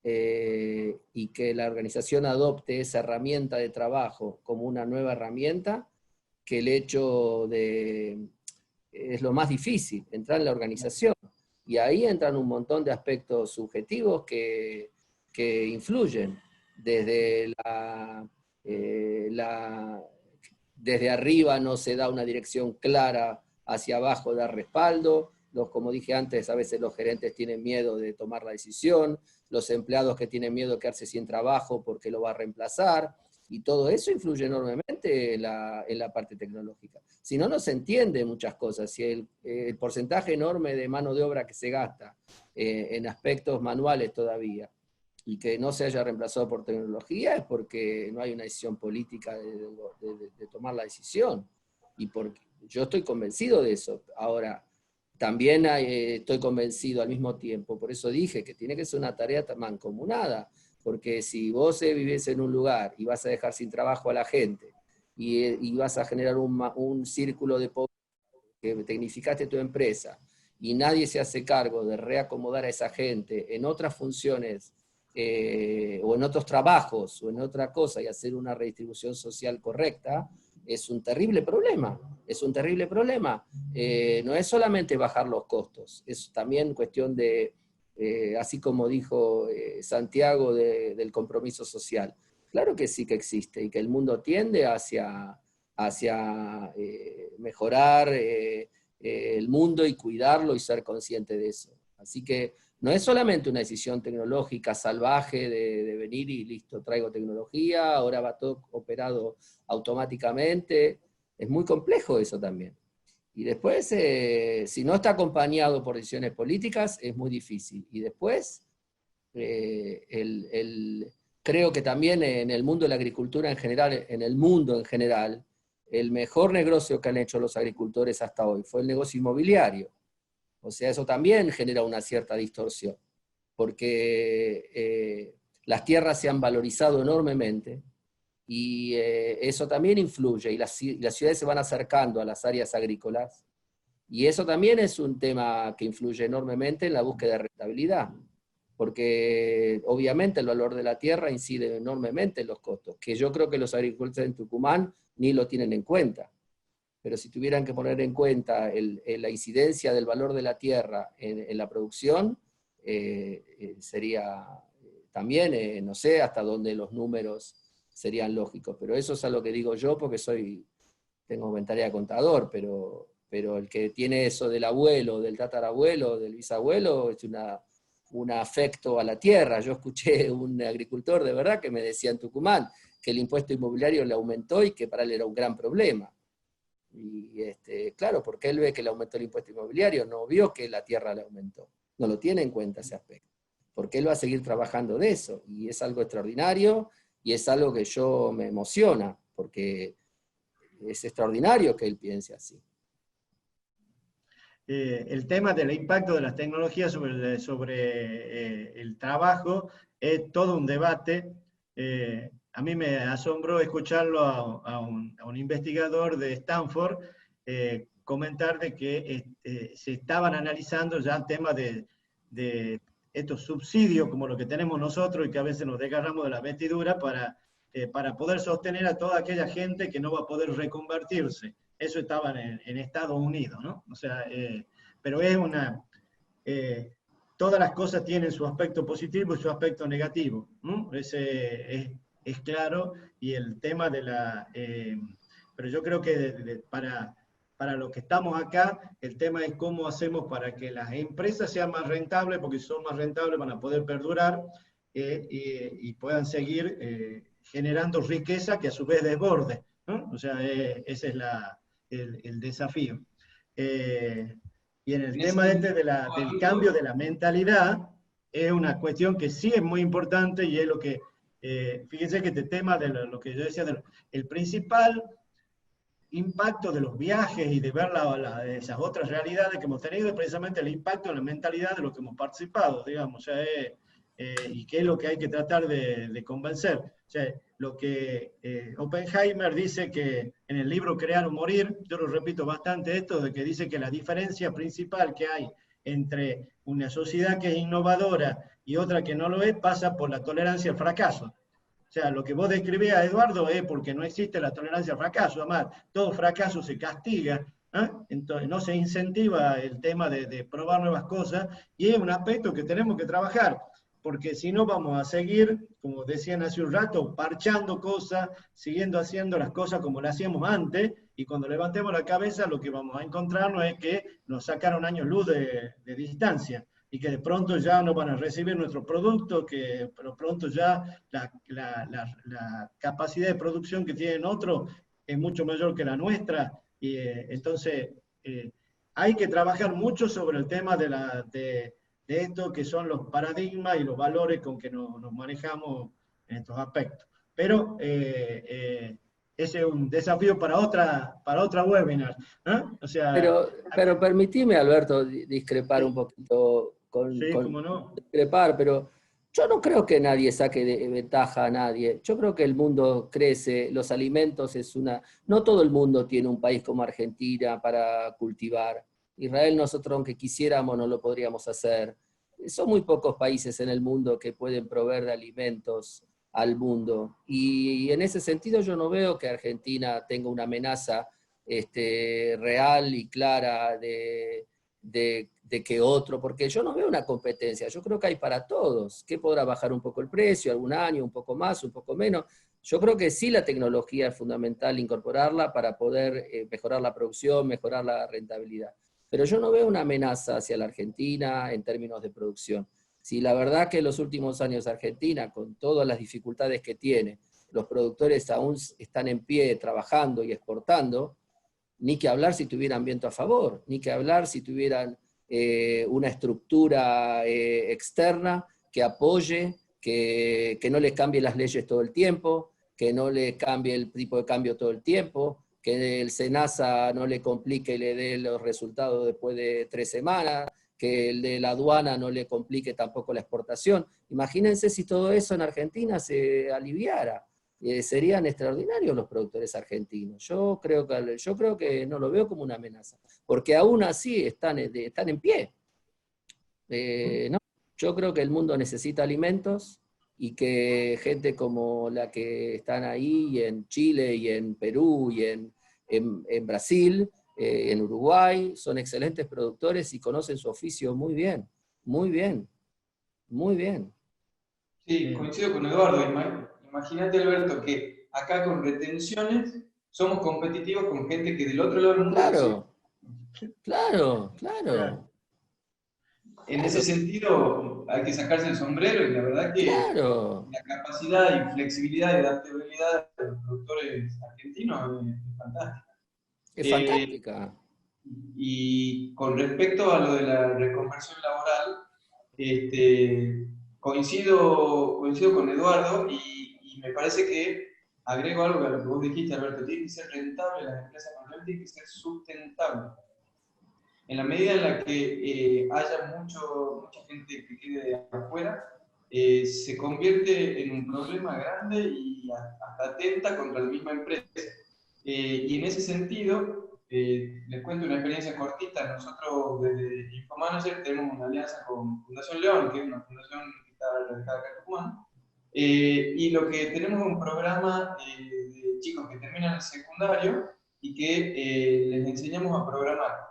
y que la organización adopte esa herramienta de trabajo como una nueva herramienta, que el hecho es lo más difícil, entrar en la organización. Y ahí entran un montón de aspectos subjetivos que influyen, desde desde arriba no se da una dirección clara, hacia abajo da respaldo, como dije antes, a veces los gerentes tienen miedo de tomar la decisión, los empleados que tienen miedo de quedarse sin trabajo porque lo va a reemplazar, y todo eso influye enormemente en la parte tecnológica. Si no, no se entiende muchas cosas. Si el porcentaje enorme de mano de obra que se gasta en aspectos manuales todavía, y que no se haya reemplazado por tecnología, es porque no hay una decisión política de tomar la decisión. Y porque yo estoy convencido de eso. Ahora, también estoy convencido al mismo tiempo, por eso dije que tiene que ser una tarea mancomunada, porque si vos vivís en un lugar y vas a dejar sin trabajo a la gente, y vas a generar un círculo de pobreza, que tecnificaste tu empresa, y nadie se hace cargo de reacomodar a esa gente en otras funciones, o en otros trabajos, o en otra cosa, y hacer una redistribución social correcta, es un terrible problema, es un terrible problema. No es solamente bajar los costos, es también cuestión de, así como dijo Santiago, del compromiso social. Claro que sí que existe, y que el mundo tiende hacia mejorar el mundo y cuidarlo y ser consciente de eso. Así que no es solamente una decisión tecnológica salvaje de venir y listo, traigo tecnología, ahora va todo operado automáticamente. Es muy complejo eso también. Y después, si no está acompañado por decisiones políticas, es muy difícil. Y después, creo que también en el mundo de la agricultura en general, en el mundo en general, el mejor negocio que han hecho los agricultores hasta hoy fue el negocio inmobiliario. O sea, eso también genera una cierta distorsión, porque las tierras se han valorizado enormemente, y eso también influye, y las ciudades se van acercando a las áreas agrícolas, y eso también es un tema que influye enormemente en la búsqueda de rentabilidad, porque obviamente el valor de la tierra incide enormemente en los costos, que yo creo que los agricultores en Tucumán ni lo tienen en cuenta. Pero si tuvieran que poner en cuenta la incidencia del valor de la tierra en la producción, sería también, no sé hasta dónde los números serían lógicos, pero eso es a lo que digo yo, porque tengo mentalidad de contador, pero el que tiene eso del abuelo, del tatarabuelo, del bisabuelo, es un afecto a la tierra. Yo escuché un agricultor de verdad que me decía en Tucumán que el impuesto inmobiliario le aumentó y que para él era un gran problema. Y claro, porque él ve que le aumentó el impuesto inmobiliario, no vio que la tierra le aumentó, no lo tiene en cuenta ese aspecto, porque él va a seguir trabajando de eso, y es algo extraordinario, y es algo que yo me emociona, porque es extraordinario que él piense así. El tema del impacto de las tecnologías sobre el trabajo es todo un debate. A mí me asombró escucharlo a un investigador de Stanford comentar de que se estaban analizando ya temas de estos subsidios como lo que tenemos nosotros y que a veces nos desgarramos de la vestidura para poder sostener a toda aquella gente que no va a poder reconvertirse. Eso estaba en Estados Unidos, ¿no? O sea, pero es todas las cosas tienen su aspecto positivo y su aspecto negativo, ¿no? Es claro, y el tema de pero yo creo que para los que estamos acá, el tema es cómo hacemos para que las empresas sean más rentables, porque si son más rentables van a poder perdurar y puedan seguir generando riqueza que a su vez desborde, ¿no? O sea, ese es el desafío. Y en el tema del cambio de la mentalidad, es una cuestión que sí es muy importante y es lo que, fíjense que este tema de lo que yo decía, el principal impacto de los viajes y de ver esas otras realidades que hemos tenido es precisamente el impacto en la mentalidad de los que hemos participado, digamos, o sea, y qué es lo que hay que tratar de convencer. O sea, lo que Oppenheimer dice que en el libro Crear o Morir, yo lo repito bastante esto, de que dice que la diferencia principal que hay entre una sociedad que es innovadora y otra que no lo es, pasa por la tolerancia al fracaso. O sea, lo que vos describías, Eduardo, es porque no existe la tolerancia al fracaso. Además, todo fracaso se castiga, ¿eh? Entonces no se incentiva el tema de probar nuevas cosas, y es un aspecto que tenemos que trabajar, porque si no vamos a seguir, como decían hace un rato, parchando cosas, siguiendo haciendo las cosas como las hacíamos antes, y cuando levantemos la cabeza lo que vamos a encontrarnos es que nos sacaron años luz de distancia, y que de pronto ya no van a recibir nuestro producto, que pero pronto ya la capacidad de producción que tienen otros es mucho mayor que la nuestra, y entonces hay que trabajar mucho sobre el tema de esto que son los paradigmas y los valores con que nos manejamos en estos aspectos. Pero ese es un desafío para otra webinar, ¿eh? O sea, pero permitime, Alberto, discrepar un poquito sí, cómo no. Discrepar, pero yo no creo que nadie saque de ventaja a nadie. Yo creo que el mundo crece, los alimentos no todo el mundo tiene un país como Argentina para cultivar. Israel nosotros, aunque quisiéramos, no lo podríamos hacer. Son muy pocos países en el mundo que pueden proveer de alimentos al mundo. Y en ese sentido yo no veo que Argentina tenga una amenaza real y clara de que otro, porque yo no veo una competencia, yo creo que hay para todos, que podrá bajar un poco el precio, algún año, un poco más, un poco menos. Yo creo que sí la tecnología es fundamental incorporarla para poder mejorar la producción, mejorar la rentabilidad. Pero yo no veo una amenaza hacia la Argentina en términos de producción. Si la verdad que en los últimos años Argentina, con todas las dificultades que tiene, los productores aún están en pie trabajando y exportando, ni que hablar si tuvieran viento a favor, ni que hablar si tuvieran una estructura externa que apoye, que no les cambie las leyes todo el tiempo, que no le cambie el tipo de cambio todo el tiempo, que el SENASA no le complique y le dé los resultados después de 3 semanas, que el de la aduana no le complique tampoco la exportación. Imagínense si todo eso en Argentina se aliviara. Serían extraordinarios los productores argentinos. Yo creo que no lo veo como una amenaza, porque aún así están en pie. ¿No? Yo creo que el mundo necesita alimentos y que gente como la que están ahí, y en Chile, y en Perú, y en Brasil, en Uruguay, son excelentes productores y conocen su oficio muy bien, muy bien, muy bien. Sí, coincido con Eduardo. Imagínate, Alberto, que acá con retenciones somos competitivos con gente que del otro lado del mundo... Claro. en ese sentido hay que sacarse el sombrero, y la verdad que la capacidad y flexibilidad y adaptabilidad de los productores argentinos es fantástica. Es fantástica. Y con respecto a lo de la reconversión laboral, coincido con Eduardo, y me parece que agrego algo a lo que vos dijiste, Alberto: tiene que ser rentable, las empresas manuales tienen que ser sustentables. En la medida en la que haya mucha gente que quede afuera, se convierte en un problema grande y hasta atenta contra la misma empresa. Y en ese sentido, les cuento una experiencia cortita. Nosotros desde Infomanager tenemos una alianza con Fundación León, que es una fundación que está radicada acá en Tucumán, y lo que tenemos es un programa de chicos que terminan el secundario y que les enseñamos a programar.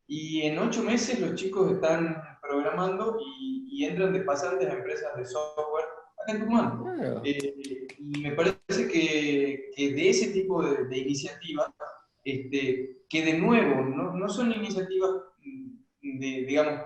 Y en 8 meses los chicos están programando y entran de pasantes a empresas de software acá en Tucumán. Claro. Y me parece que de ese tipo de iniciativas, que de nuevo no son iniciativas, digamos,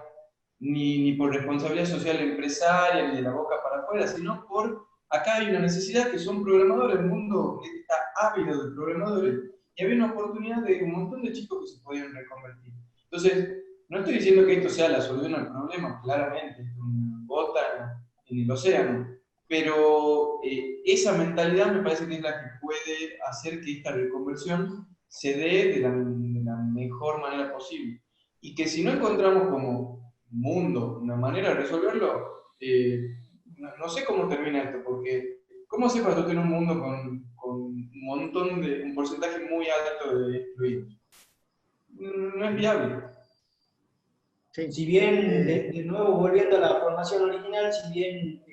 ni por responsabilidad social empresaria, ni de la boca para afuera, sino por, acá hay una necesidad, que son programadores, el mundo está ávido de programadores, y había una oportunidad de un montón de chicos que se podían reconvertir. Entonces, no estoy diciendo que esto sea la solución al problema, claramente, es una gota en el océano, pero esa mentalidad me parece que es la que puede hacer que esta reconversión se dé de la mejor manera posible. Y que si no encontramos como mundo una manera de resolverlo, no sé cómo termina esto, porque ¿cómo hace para tener un mundo con un porcentaje muy alto de excluidos? No es viable. Sí. Si bien, de nuevo volviendo a la formación original, si bien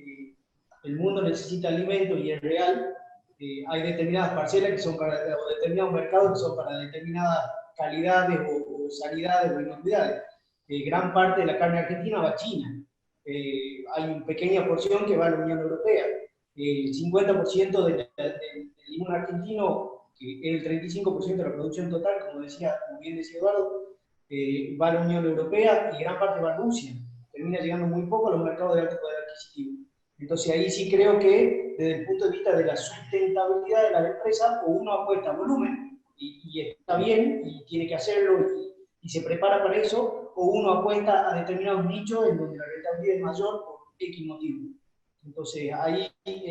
el mundo necesita alimentos y es real, hay determinadas parcelas que son para, o determinados mercados que son para determinadas calidades o sanidades o inocuidades. Gran parte de la carne argentina va a China. Hay una pequeña porción que va a la Unión Europea. El 50% del limón argentino, que es el 35% de la producción total, como bien decía Eduardo, va a la Unión Europea, y gran parte va a Rusia. Termina llegando muy poco a los mercados de alto poder adquisitivo. Entonces ahí sí creo que desde el punto de vista de la sustentabilidad de las empresas, o uno apuesta a volumen, y está bien, y tiene que hacerlo, y se prepara para eso, o uno apuesta a determinados nichos en donde la rentabilidad es mayor por X motivo. Entonces ahí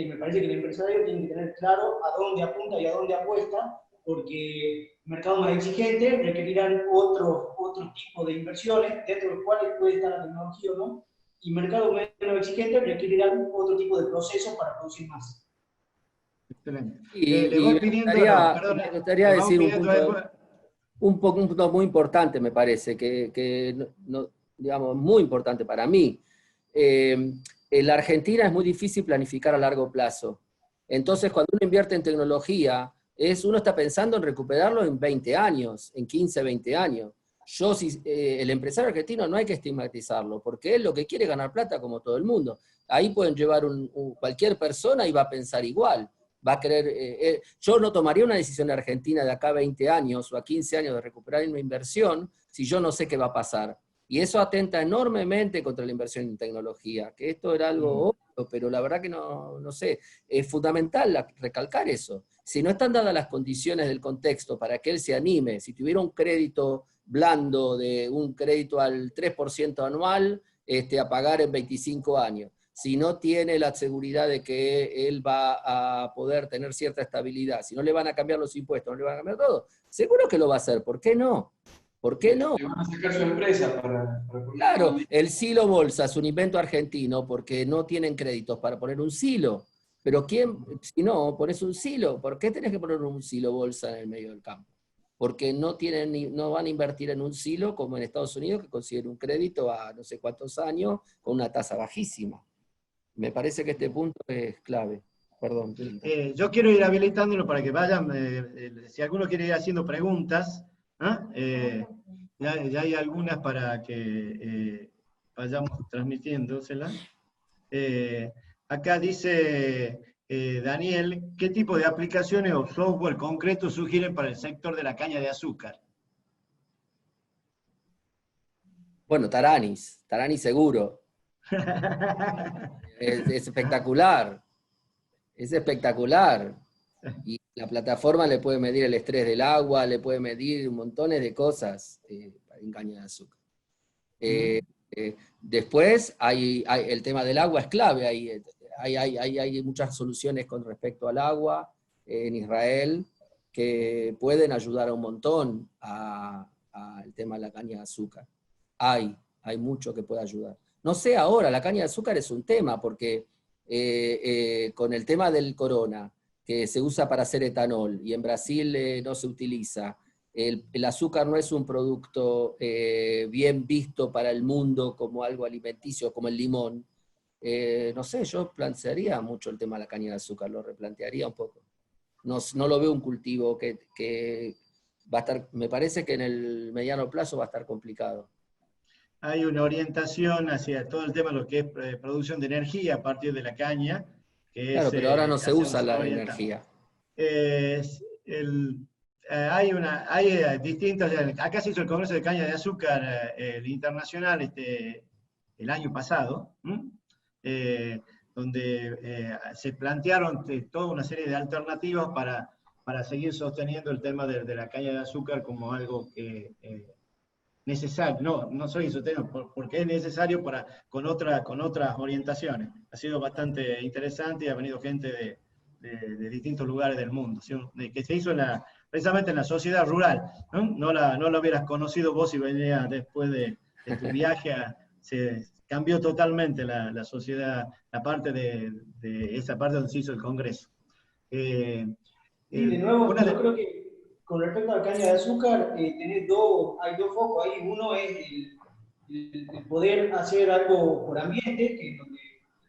me parece que el empresario tiene que tener claro a dónde apunta y a dónde apuesta, porque mercados más exigentes requerirán otro tipo de inversiones, dentro de los cuales puede estar la tecnología o no, y mercados menos exigentes requerirán otro tipo de procesos para producir más. Excelente. Le voy pidiendo, me gustaría decir un punto muy importante, me parece, que digamos, muy importante para mí. En la Argentina es muy difícil planificar a largo plazo. Entonces, cuando uno invierte en tecnología, uno está pensando en recuperarlo en 20 años, en 15, 20 años. El empresario argentino no hay que estigmatizarlo, porque él lo que quiere es ganar plata como todo el mundo. Ahí pueden llevar cualquier persona y va a pensar igual. Va a querer, yo no tomaría una decisión en Argentina de acá a 20 años o a 15 años de recuperar una inversión si yo no sé qué va a pasar. Y eso atenta enormemente contra la inversión en tecnología, que esto era algo obvio, pero la verdad que no sé. Es fundamental recalcar eso. Si no están dadas las condiciones del contexto para que él se anime, si tuviera un crédito blando, de un crédito al 3% anual, a pagar en 25 años, si no tiene la seguridad de que él va a poder tener cierta estabilidad, si no le van a cambiar los impuestos, no le van a cambiar todo, seguro que lo va a hacer. ¿Por qué no? ¿Por qué no? Le van a sacar su empresa para claro, el silo bolsa es un invento argentino porque no tienen créditos para poner un silo. Pero si no, pones un silo, ¿por qué tenés que poner un silo bolsa en el medio del campo? Porque no van a invertir en un silo como en Estados Unidos, que consiguen un crédito a no sé cuántos años con una tasa bajísima. Me parece que este punto es clave. Perdón. Yo quiero ir habilitándolo para que vayan, si alguno quiere ir haciendo preguntas, ya hay algunas para que vayamos transmitiéndoselas. Acá dice Daniel, ¿qué tipo de aplicaciones o software concreto sugieren para el sector de la caña de azúcar? Bueno, Taranis seguro. Es espectacular. Es espectacular. Y la plataforma le puede medir el estrés del agua, le puede medir montones de cosas en caña de azúcar. Después, el tema del agua es clave. Hay muchas soluciones con respecto al agua en Israel que pueden ayudar a un montón al tema de la caña de azúcar. Hay mucho que puede ayudar. No sé ahora, la caña de azúcar es un tema, porque con el tema del corona, que se usa para hacer etanol, y en Brasil no se utiliza, el azúcar no es un producto bien visto para el mundo como algo alimenticio, como el limón. No sé, yo plantearía mucho el tema de la caña de azúcar, lo replantearía un poco. No lo veo un cultivo que va a estar, me parece que en el mediano plazo va a estar complicado. Hay una orientación hacia todo el tema de lo que es producción de energía a partir de la caña. Que claro, es, pero ahora no se usa la orienta. energía. Hay distintos, acá se hizo el Congreso de Caña de Azúcar internacional el año pasado, donde se plantearon toda una serie de alternativas para seguir sosteniendo el tema de la caña de azúcar como algo que necesario, no soy sostenido, porque es necesario con otras orientaciones. Ha sido bastante interesante y ha venido gente de distintos lugares del mundo, ¿sí? Que se hizo precisamente en la sociedad rural, ¿no? No la hubieras conocido vos si venías después de tu viaje, se cambió totalmente la sociedad, la parte de esa parte donde se hizo el Congreso. Y de nuevo, yo creo que con respecto a la caña de azúcar, hay dos focos ahí. Uno es el poder hacer algo por ambiente, que es donde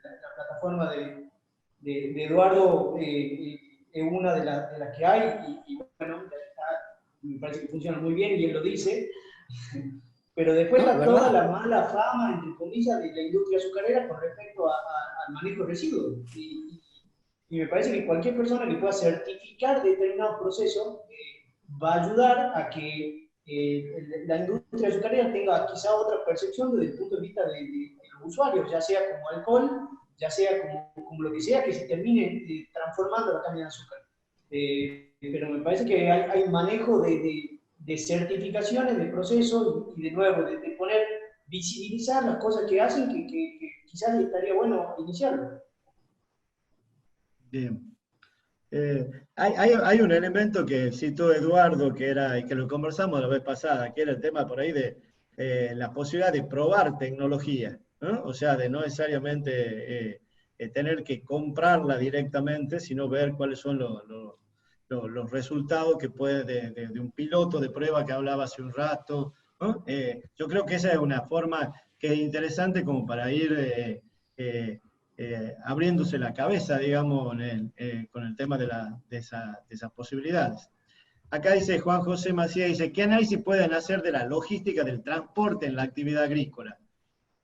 la plataforma de Eduardo es una de las que hay, y bueno, me parece que funciona muy bien y él lo dice. Pero después está toda la mala fama, entre comillas, de la industria azucarera con respecto al manejo de residuos. Y me parece que cualquier persona que pueda certificar determinados procesos va a ayudar a que la industria azucarera tenga quizá otra percepción desde el punto de vista de los usuarios, ya sea como alcohol, ya sea como lo que sea, que se termine transformando la caña de azúcar. Pero me parece que hay manejo de certificaciones, de procesos, y de nuevo, de visibilizar las cosas que hacen, que quizás estaría bueno iniciarlo. Bien. Hay un elemento que citó Eduardo, que lo conversamos la vez pasada, que era el tema por ahí de la posibilidad de probar tecnología, ¿no? O sea, de no necesariamente tener que comprarla directamente, sino ver cuáles son los resultados que puede de un piloto de prueba que hablaba hace un rato, ¿no? Yo creo que esa es una forma que es interesante como para ir abriéndose la cabeza, digamos, con el tema de esas posibilidades. Acá dice Juan José Macías, dice, ¿qué análisis pueden hacer de la logística del transporte en la actividad agrícola?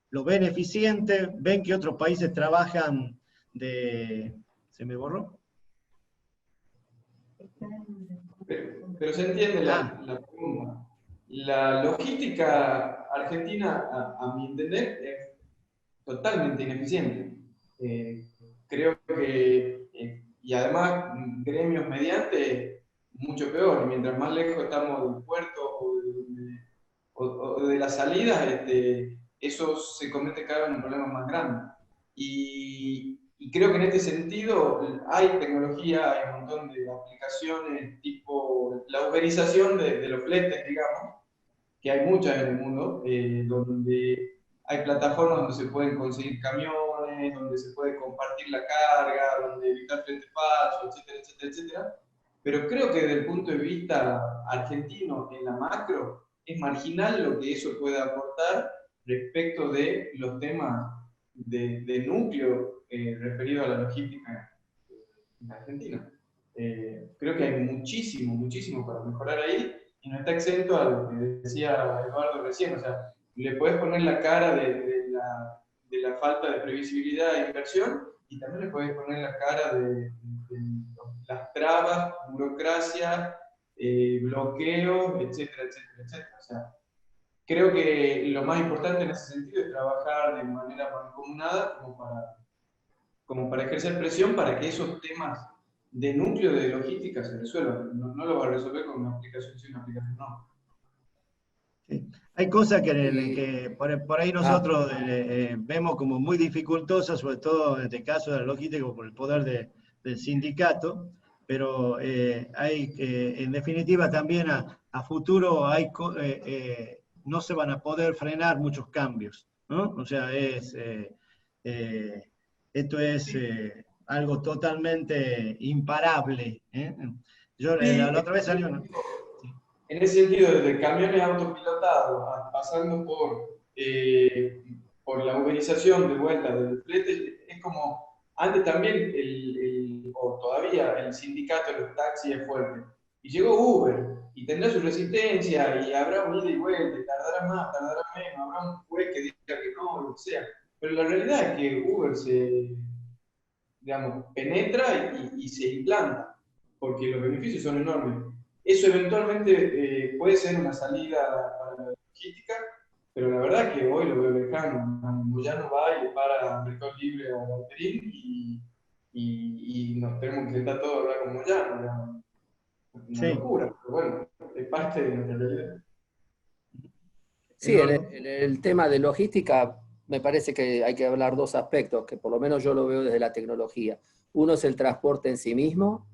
¿Lo ven eficiente? ¿Ven que otros países trabajan ¿Se me borró? Pero se entiende la pregunta. La logística argentina, a mi entender, es totalmente ineficiente. Creo que, y además, gremios mediante, mucho peor. Mientras más lejos estamos del puerto o de las salidas, eso se convierte cada vez en un problema más grande. Y creo que en este sentido hay tecnología, hay un montón de aplicaciones tipo la uberización de los fletes, digamos, que hay muchas en el mundo, donde hay plataformas donde se pueden conseguir camiones, donde se puede compartir la carga, donde evitar frente falso, etcétera, etcétera, etcétera. Pero creo que desde el punto de vista argentino, en la macro, es marginal lo que eso puede aportar respecto de los temas de núcleo referido a la logística en Argentina. Creo que hay muchísimo, muchísimo para mejorar ahí, y no está exento a lo que decía Eduardo recién. O sea, le puedes poner la cara de la falta de previsibilidad e inversión, y también le puedes poner la cara de las trabas, burocracia, bloqueos, etcétera, etcétera, etcétera. O sea, creo que lo más importante en ese sentido es trabajar de manera mancomunada como para ejercer presión para que esos temas de núcleo de logística se resuelvan. No lo va a resolver con una aplicación sí, una aplicación no. Sí. Hay cosas que por ahí nosotros vemos como muy dificultosas, sobre todo en este caso de la logística por el poder del sindicato, pero hay, en definitiva también a futuro no se van a poder frenar muchos cambios, ¿no? O sea, esto es algo totalmente imparable, ¿eh? Yo la otra vez salió una... En ese sentido, desde camiones autopilotados, pasando por la uberización de vuelta del flete, es como, antes también, o todavía, el sindicato de los taxis es fuerte. Y llegó Uber, y tendrá su resistencia, y habrá un ida y vuelta, y tardará más, tardará menos, habrá un juez que diga que no, lo que sea. Pero la realidad es que Uber digamos, penetra y se implanta, porque los beneficios son enormes. Eso eventualmente puede ser una salida para la logística, pero la verdad es que hoy lo veo lejano. Moyano va y le para Mercado Libre a Walterín y nos tenemos que sentar todos a hablar con Moyano. Una locura, pero bueno, es parte de nuestra realidad. Sí, el tema de logística, me parece que hay que hablar dos aspectos, que por lo menos yo lo veo desde la tecnología. Uno es el transporte en sí mismo,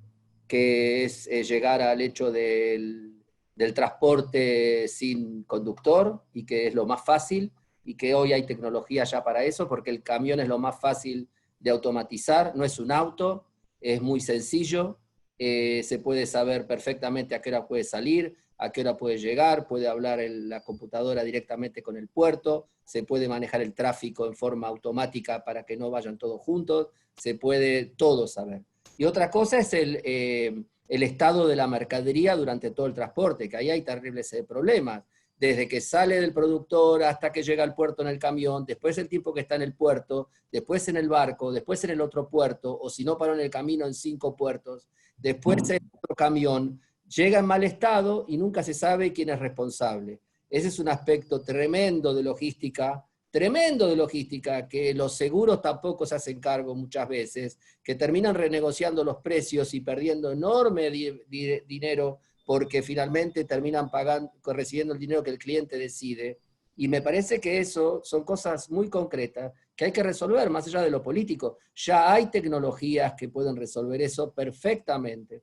que es llegar al hecho del transporte sin conductor, y que es lo más fácil, y que hoy hay tecnología ya para eso, porque el camión es lo más fácil de automatizar, no es un auto, es muy sencillo, se puede saber perfectamente a qué hora puede salir, a qué hora puede llegar, puede hablar la computadora directamente con el puerto, se puede manejar el tráfico en forma automática para que no vayan todos juntos, se puede todo saber. Y otra cosa es el estado de la mercadería durante todo el transporte, que ahí hay terribles problemas, desde que sale del productor hasta que llega al puerto en el camión, después el tiempo que está en el puerto, después en el barco, después en el otro puerto, o si no paró en el camino en 5 puertos, después en otro camión, llega en mal estado y nunca se sabe quién es responsable. Ese es un aspecto tremendo de logística, que los seguros tampoco se hacen cargo muchas veces, que terminan renegociando los precios y perdiendo enorme dinero porque finalmente terminan recibiendo el dinero que el cliente decide. Y me parece que eso son cosas muy concretas que hay que resolver, más allá de lo político. Ya hay tecnologías que pueden resolver eso perfectamente.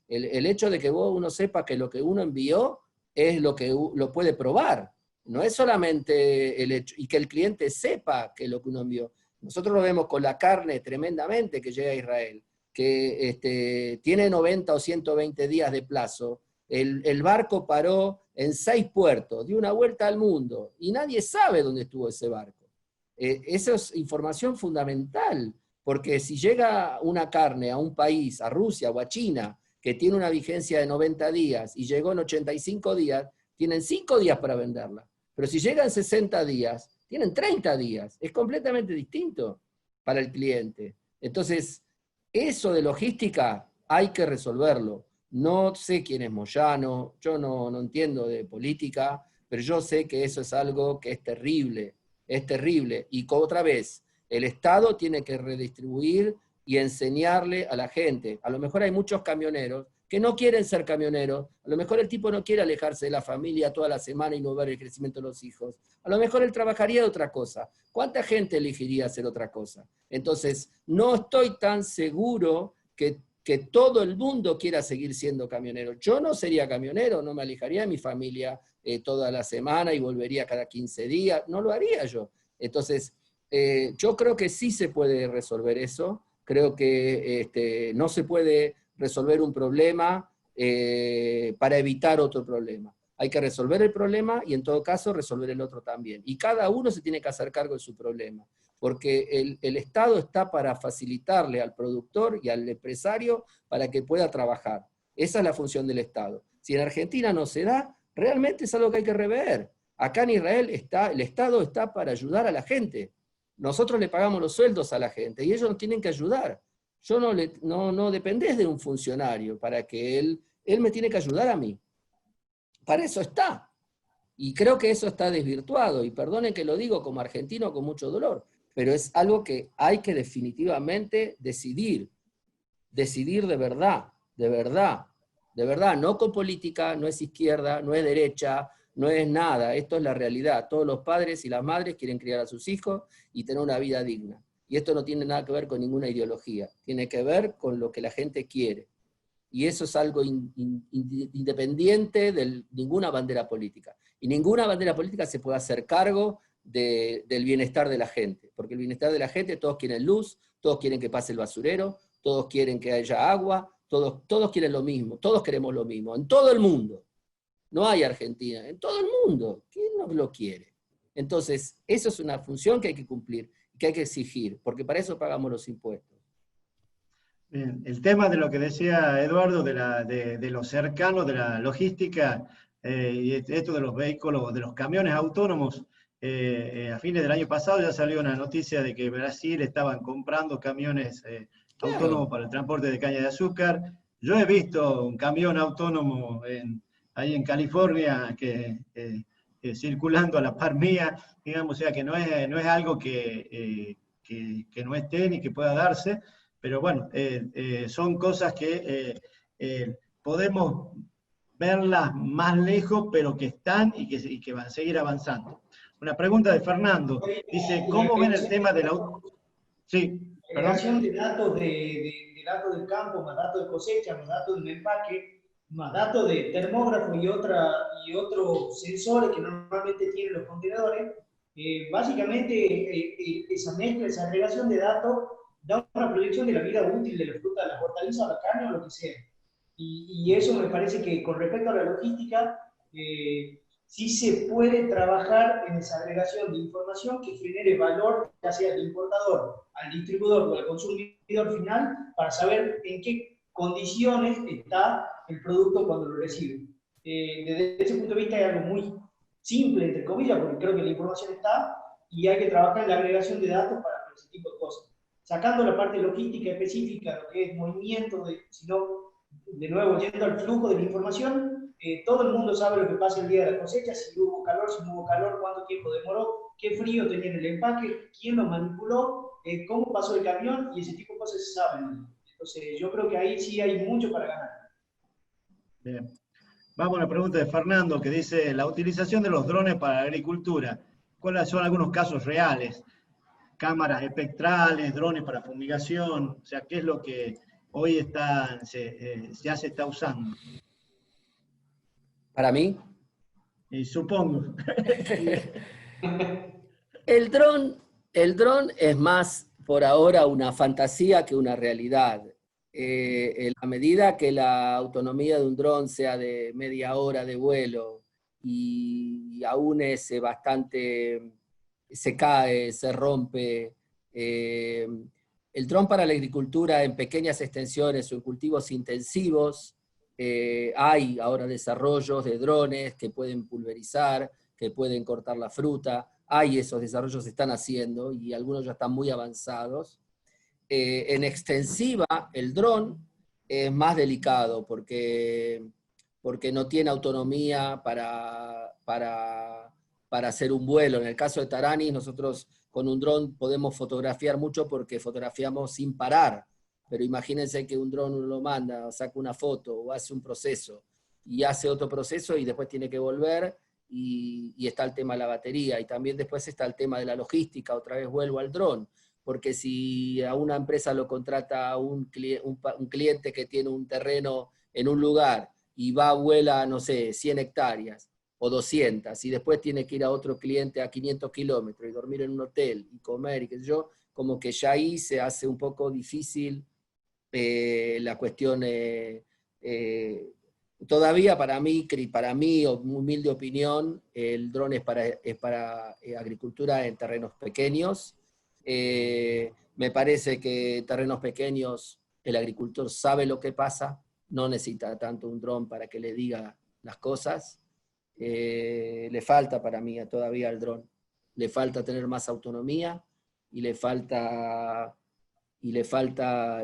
El hecho de que uno sepa que lo que uno envió es lo que lo puede probar. No es solamente el hecho, y que el cliente sepa que lo que uno envió. Nosotros lo vemos con la carne tremendamente que llega a Israel, que tiene 90 o 120 días de plazo. El barco paró en 6 puertos, dio una vuelta al mundo, y nadie sabe dónde estuvo ese barco. Esa es información fundamental, porque si llega una carne a un país, a Rusia o a China, que tiene una vigencia de 90 días y llegó en 85 días, tienen 5 días para venderla. Pero si llegan 60 días, tienen 30 días. Es completamente distinto para el cliente. Entonces, eso de logística hay que resolverlo. No sé quién es Moyano, yo no entiendo de política, pero yo sé que eso es algo que es terrible. Y otra vez, el Estado tiene que redistribuir y enseñarle a la gente. A lo mejor hay muchos camioneros que no quieren ser camioneros, a lo mejor el tipo no quiere alejarse de la familia toda la semana y no ver el crecimiento de los hijos, a lo mejor él trabajaría de otra cosa. ¿Cuánta gente elegiría hacer otra cosa? Entonces, no estoy tan seguro que todo el mundo quiera seguir siendo camionero. Yo no sería camionero, no me alejaría de mi familia toda la semana y volvería cada 15 días, no lo haría yo. Entonces, yo creo que sí se puede resolver eso, creo que no se puede resolver un problema para evitar otro problema. Hay que resolver el problema y en todo caso resolver el otro también. Y cada uno se tiene que hacer cargo de su problema, porque el Estado está para facilitarle al productor y al empresario para que pueda trabajar. Esa es la función del Estado. Si en Argentina no se da, realmente es algo que hay que rever. Acá en Israel el Estado está para ayudar a la gente. Nosotros le pagamos los sueldos a la gente y ellos nos tienen que ayudar. Yo no dependés de un funcionario para que él me tiene que ayudar a mí. Para eso está. Y creo que eso está desvirtuado, y perdonen que lo digo como argentino con mucho dolor, pero es algo que hay que definitivamente decidir de verdad, de verdad, de verdad, no con política, no es izquierda, no es derecha, no es nada, esto es la realidad. Todos los padres y las madres quieren criar a sus hijos y tener una vida digna. Y esto no tiene nada que ver con ninguna ideología, tiene que ver con lo que la gente quiere. Y eso es algo independiente de ninguna bandera política. Y ninguna bandera política se puede hacer cargo del bienestar de la gente, porque el bienestar de la gente, todos quieren luz, todos quieren que pase el basurero, todos quieren que haya agua, todos quieren lo mismo, todos queremos lo mismo, en todo el mundo. No hay Argentina, en todo el mundo. ¿Quién no lo quiere? Entonces, eso es una función que hay que cumplir, que hay que exigir, porque para eso pagamos los impuestos. Bien, el tema de lo que decía Eduardo, de lo cercano, de la logística, y esto de los vehículos, de los camiones autónomos, a fines del año pasado ya salió una noticia de que Brasil estaban comprando camiones autónomos para el transporte de caña de azúcar. Yo he visto un camión autónomo ahí en California circulando a la par mía, digamos, o sea que no es algo que no esté ni que pueda darse, pero bueno, son cosas que podemos verlas más lejos, pero que están y que van a seguir avanzando. Una pregunta de Fernando, dice, ¿cómo ven el tema de la... Sí, la agregación de datos de datos del campo, más datos de cosecha, más datos del empaque, más datos de termógrafo y otros sensores que normalmente tienen los contenedores? Básicamente, esa mezcla, esa agregación de datos da una proyección de la vida útil de la fruta, de las hortalizas, la carne o lo que sea. Y eso me parece que con respecto a la logística, sí se puede trabajar en esa agregación de información que genere valor, ya sea al importador, al distribuidor o al consumidor final, para saber en qué condiciones está el producto cuando lo recibe. Desde ese punto de vista hay algo muy simple, entre comillas, porque creo que la información está y hay que trabajar en la agregación de datos para ese tipo de cosas. Sacando la parte logística específica, lo que es movimiento, sino, de nuevo, yendo al flujo de la información, todo el mundo sabe lo que pasa el día de la cosecha, si hubo calor, si no hubo calor, cuánto tiempo demoró, qué frío tenía en el empaque, quién lo manipuló, cómo pasó el camión, y ese tipo de cosas se saben. Entonces, yo creo que ahí sí hay mucho para ganar. Bien. Vamos a la pregunta de Fernando, que dice, la utilización de los drones para la agricultura, ¿cuáles son algunos casos reales? Cámaras espectrales, drones para fumigación, o sea, ¿qué es lo que hoy ya se está usando? ¿Para mí? Y supongo. El dron es más, por ahora, una fantasía que una realidad. En la medida que la autonomía de un dron sea de media hora de vuelo y aún es bastante, se cae, se rompe, el dron para la agricultura en pequeñas extensiones o en cultivos intensivos, hay ahora desarrollos de drones que pueden pulverizar, que pueden cortar la fruta, hay esos desarrollos se están haciendo y algunos ya están muy avanzados. En extensiva, el dron es más delicado porque no tiene autonomía para hacer un vuelo. En el caso de Taranis, nosotros con un dron podemos fotografiar mucho porque fotografiamos sin parar, pero imagínense que un dron uno lo manda, saca una foto o hace un proceso y hace otro proceso y después tiene que volver y está el tema de la batería y también después está el tema de la logística, otra vez vuelvo al dron. Porque si a una empresa lo contrata un cliente que tiene un terreno en un lugar y vuela, no sé, 100 hectáreas o 200, y después tiene que ir a otro cliente a 500 kilómetros y dormir en un hotel y comer y qué sé yo, como que ya ahí se hace un poco difícil la cuestión. Todavía para mí, humilde opinión, el dron es para agricultura en terrenos pequeños. Me parece que en terrenos pequeños el agricultor sabe lo que pasa, no necesita tanto un dron para que le diga las cosas. Le falta para mí todavía al dron, le falta tener más autonomía y le falta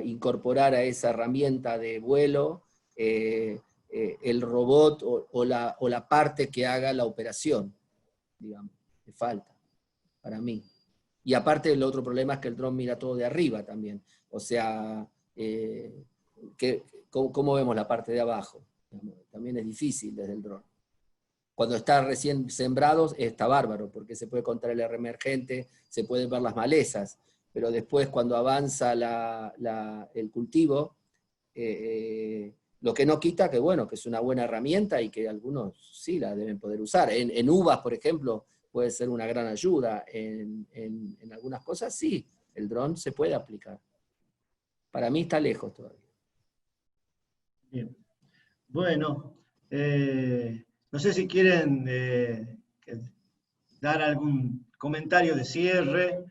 incorporar a esa herramienta de vuelo el robot o la parte que haga la operación, digamos, le falta, para mí. Y aparte el otro problema es que el dron mira todo de arriba también, o sea, ¿cómo vemos la parte de abajo? También es difícil desde el dron. Cuando está recién sembrado está bárbaro, porque se puede contar el R emergente, se pueden ver las malezas, pero después cuando avanza el cultivo, lo que no quita que, bueno, que es una buena herramienta y que algunos sí la deben poder usar. En uvas, por ejemplo, puede ser una gran ayuda. En algunas cosas sí, el dron se puede aplicar. Para mí está lejos todavía. Bien. Bueno, no sé si quieren dar algún comentario de cierre.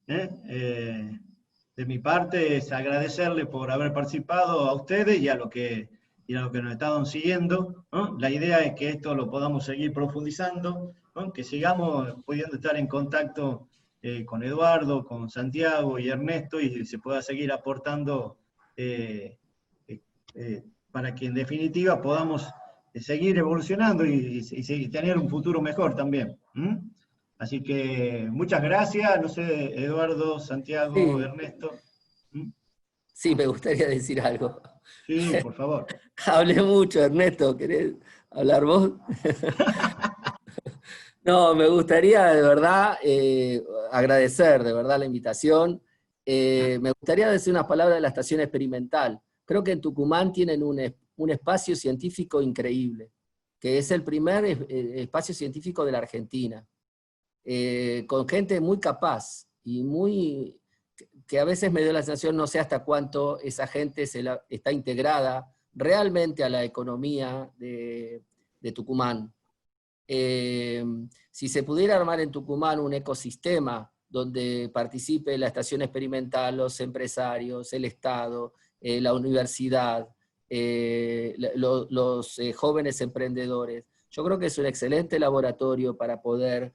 De mi parte es agradecerle por haber participado a ustedes y a los que nos estaban siguiendo, ¿no? La idea es que esto lo podamos seguir profundizando, ¿no? Que sigamos pudiendo estar en contacto con Eduardo, con Santiago y Ernesto, y se pueda seguir aportando para que en definitiva podamos seguir evolucionando y tener un futuro mejor también. Así que muchas gracias, no sé, Eduardo, Santiago, Sí. Ernesto. Sí, me gustaría decir algo. Sí, por favor. Hablé mucho, Ernesto, ¿querés hablar vos? No, me gustaría de verdad agradecer de verdad la invitación. Me gustaría decir unas palabras de la estación experimental. Creo que en Tucumán tienen un espacio científico increíble, que es el primer espacio científico de la Argentina, con gente muy capaz y que a veces me dio la sensación, no sé hasta cuánto esa gente está integrada realmente a la economía de Tucumán. Si se pudiera armar en Tucumán un ecosistema donde participe la estación experimental, los empresarios, el Estado, la universidad, los jóvenes emprendedores, yo creo que es un excelente laboratorio para poder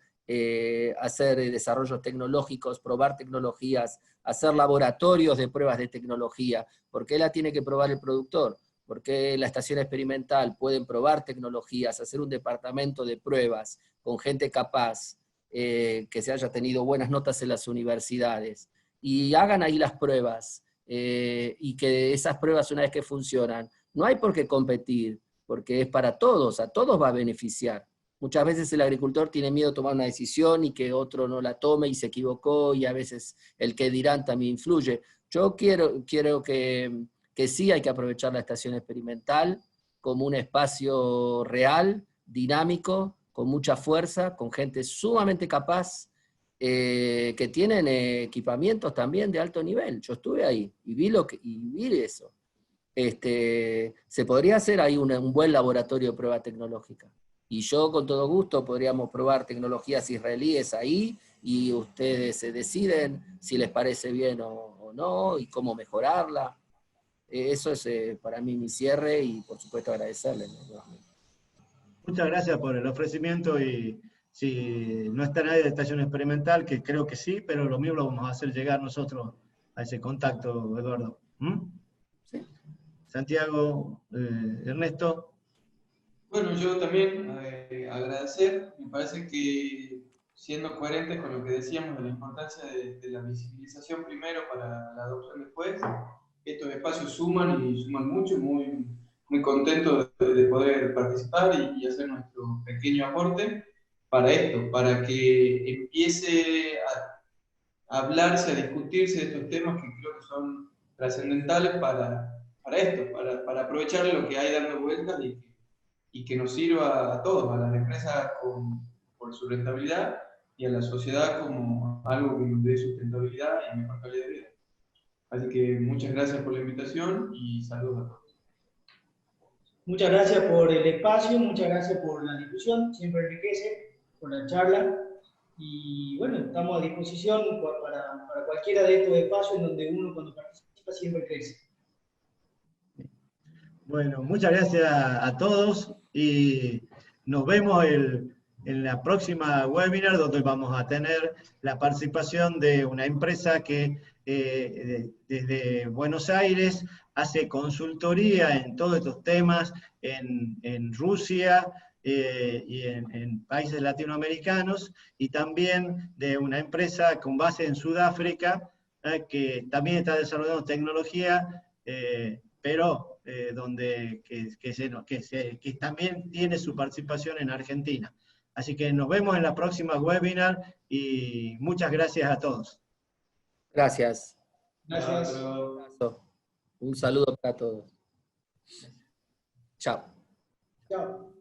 hacer desarrollos tecnológicos, probar tecnologías, hacer laboratorios de pruebas de tecnología. ¿Por qué la tiene que probar el productor? Porque la estación experimental pueden probar tecnologías, hacer un departamento de pruebas con gente capaz, que se haya tenido buenas notas en las universidades, y hagan ahí las pruebas, y que esas pruebas una vez que funcionan, no hay por qué competir, porque es para todos, a todos va a beneficiar. Muchas veces el agricultor tiene miedo de tomar una decisión y que otro no la tome y se equivocó, y a veces el que dirán también influye. Yo quiero que sí hay que aprovechar la estación experimental como un espacio real, dinámico, con mucha fuerza, con gente sumamente capaz, que tienen equipamientos también de alto nivel. Yo estuve ahí y vi eso. Se podría hacer ahí un buen laboratorio de prueba tecnológica. Y yo con todo gusto podríamos probar tecnologías israelíes ahí, y ustedes deciden si les parece bien o no, y cómo mejorarla. Eso es para mí mi cierre, y por supuesto agradecerle, ¿no? Muchas gracias por el ofrecimiento, y si no está nadie de estación experimental, que creo que sí, pero lo mismo lo vamos a hacer llegar nosotros a ese contacto, Eduardo. Sí. Santiago, Ernesto. Bueno, yo también agradecer, me parece que siendo coherentes con lo que decíamos de la importancia de la visibilización primero para la adopción después, estos espacios suman y suman mucho, muy, muy contento de poder participar y hacer nuestro pequeño aporte para esto, para que empiece a hablarse, a discutirse de estos temas que creo que son trascendentales para esto, para aprovechar lo que hay dando vueltas y que nos sirva a todos, a las empresas por su rentabilidad y a la sociedad como algo que nos dé sustentabilidad y mejor calidad de vida. Así que muchas gracias por la invitación y saludos a todos. Muchas gracias por el espacio, muchas gracias por la discusión, siempre enriquece, por la charla. Y bueno, estamos a disposición para cualquiera de estos espacios en donde uno cuando participa siempre crece. Bueno, muchas gracias a todos, y nos vemos en la próxima webinar, donde vamos a tener la participación de una empresa que desde Buenos Aires, hace consultoría en todos estos temas en Rusia y en países latinoamericanos, y también de una empresa con base en Sudáfrica, que también está desarrollando tecnología, pero que también tiene su participación en Argentina. Así que nos vemos en la próxima webinar y muchas gracias a todos. Gracias. Gracias. Un saludo para todos. Chao. Chao.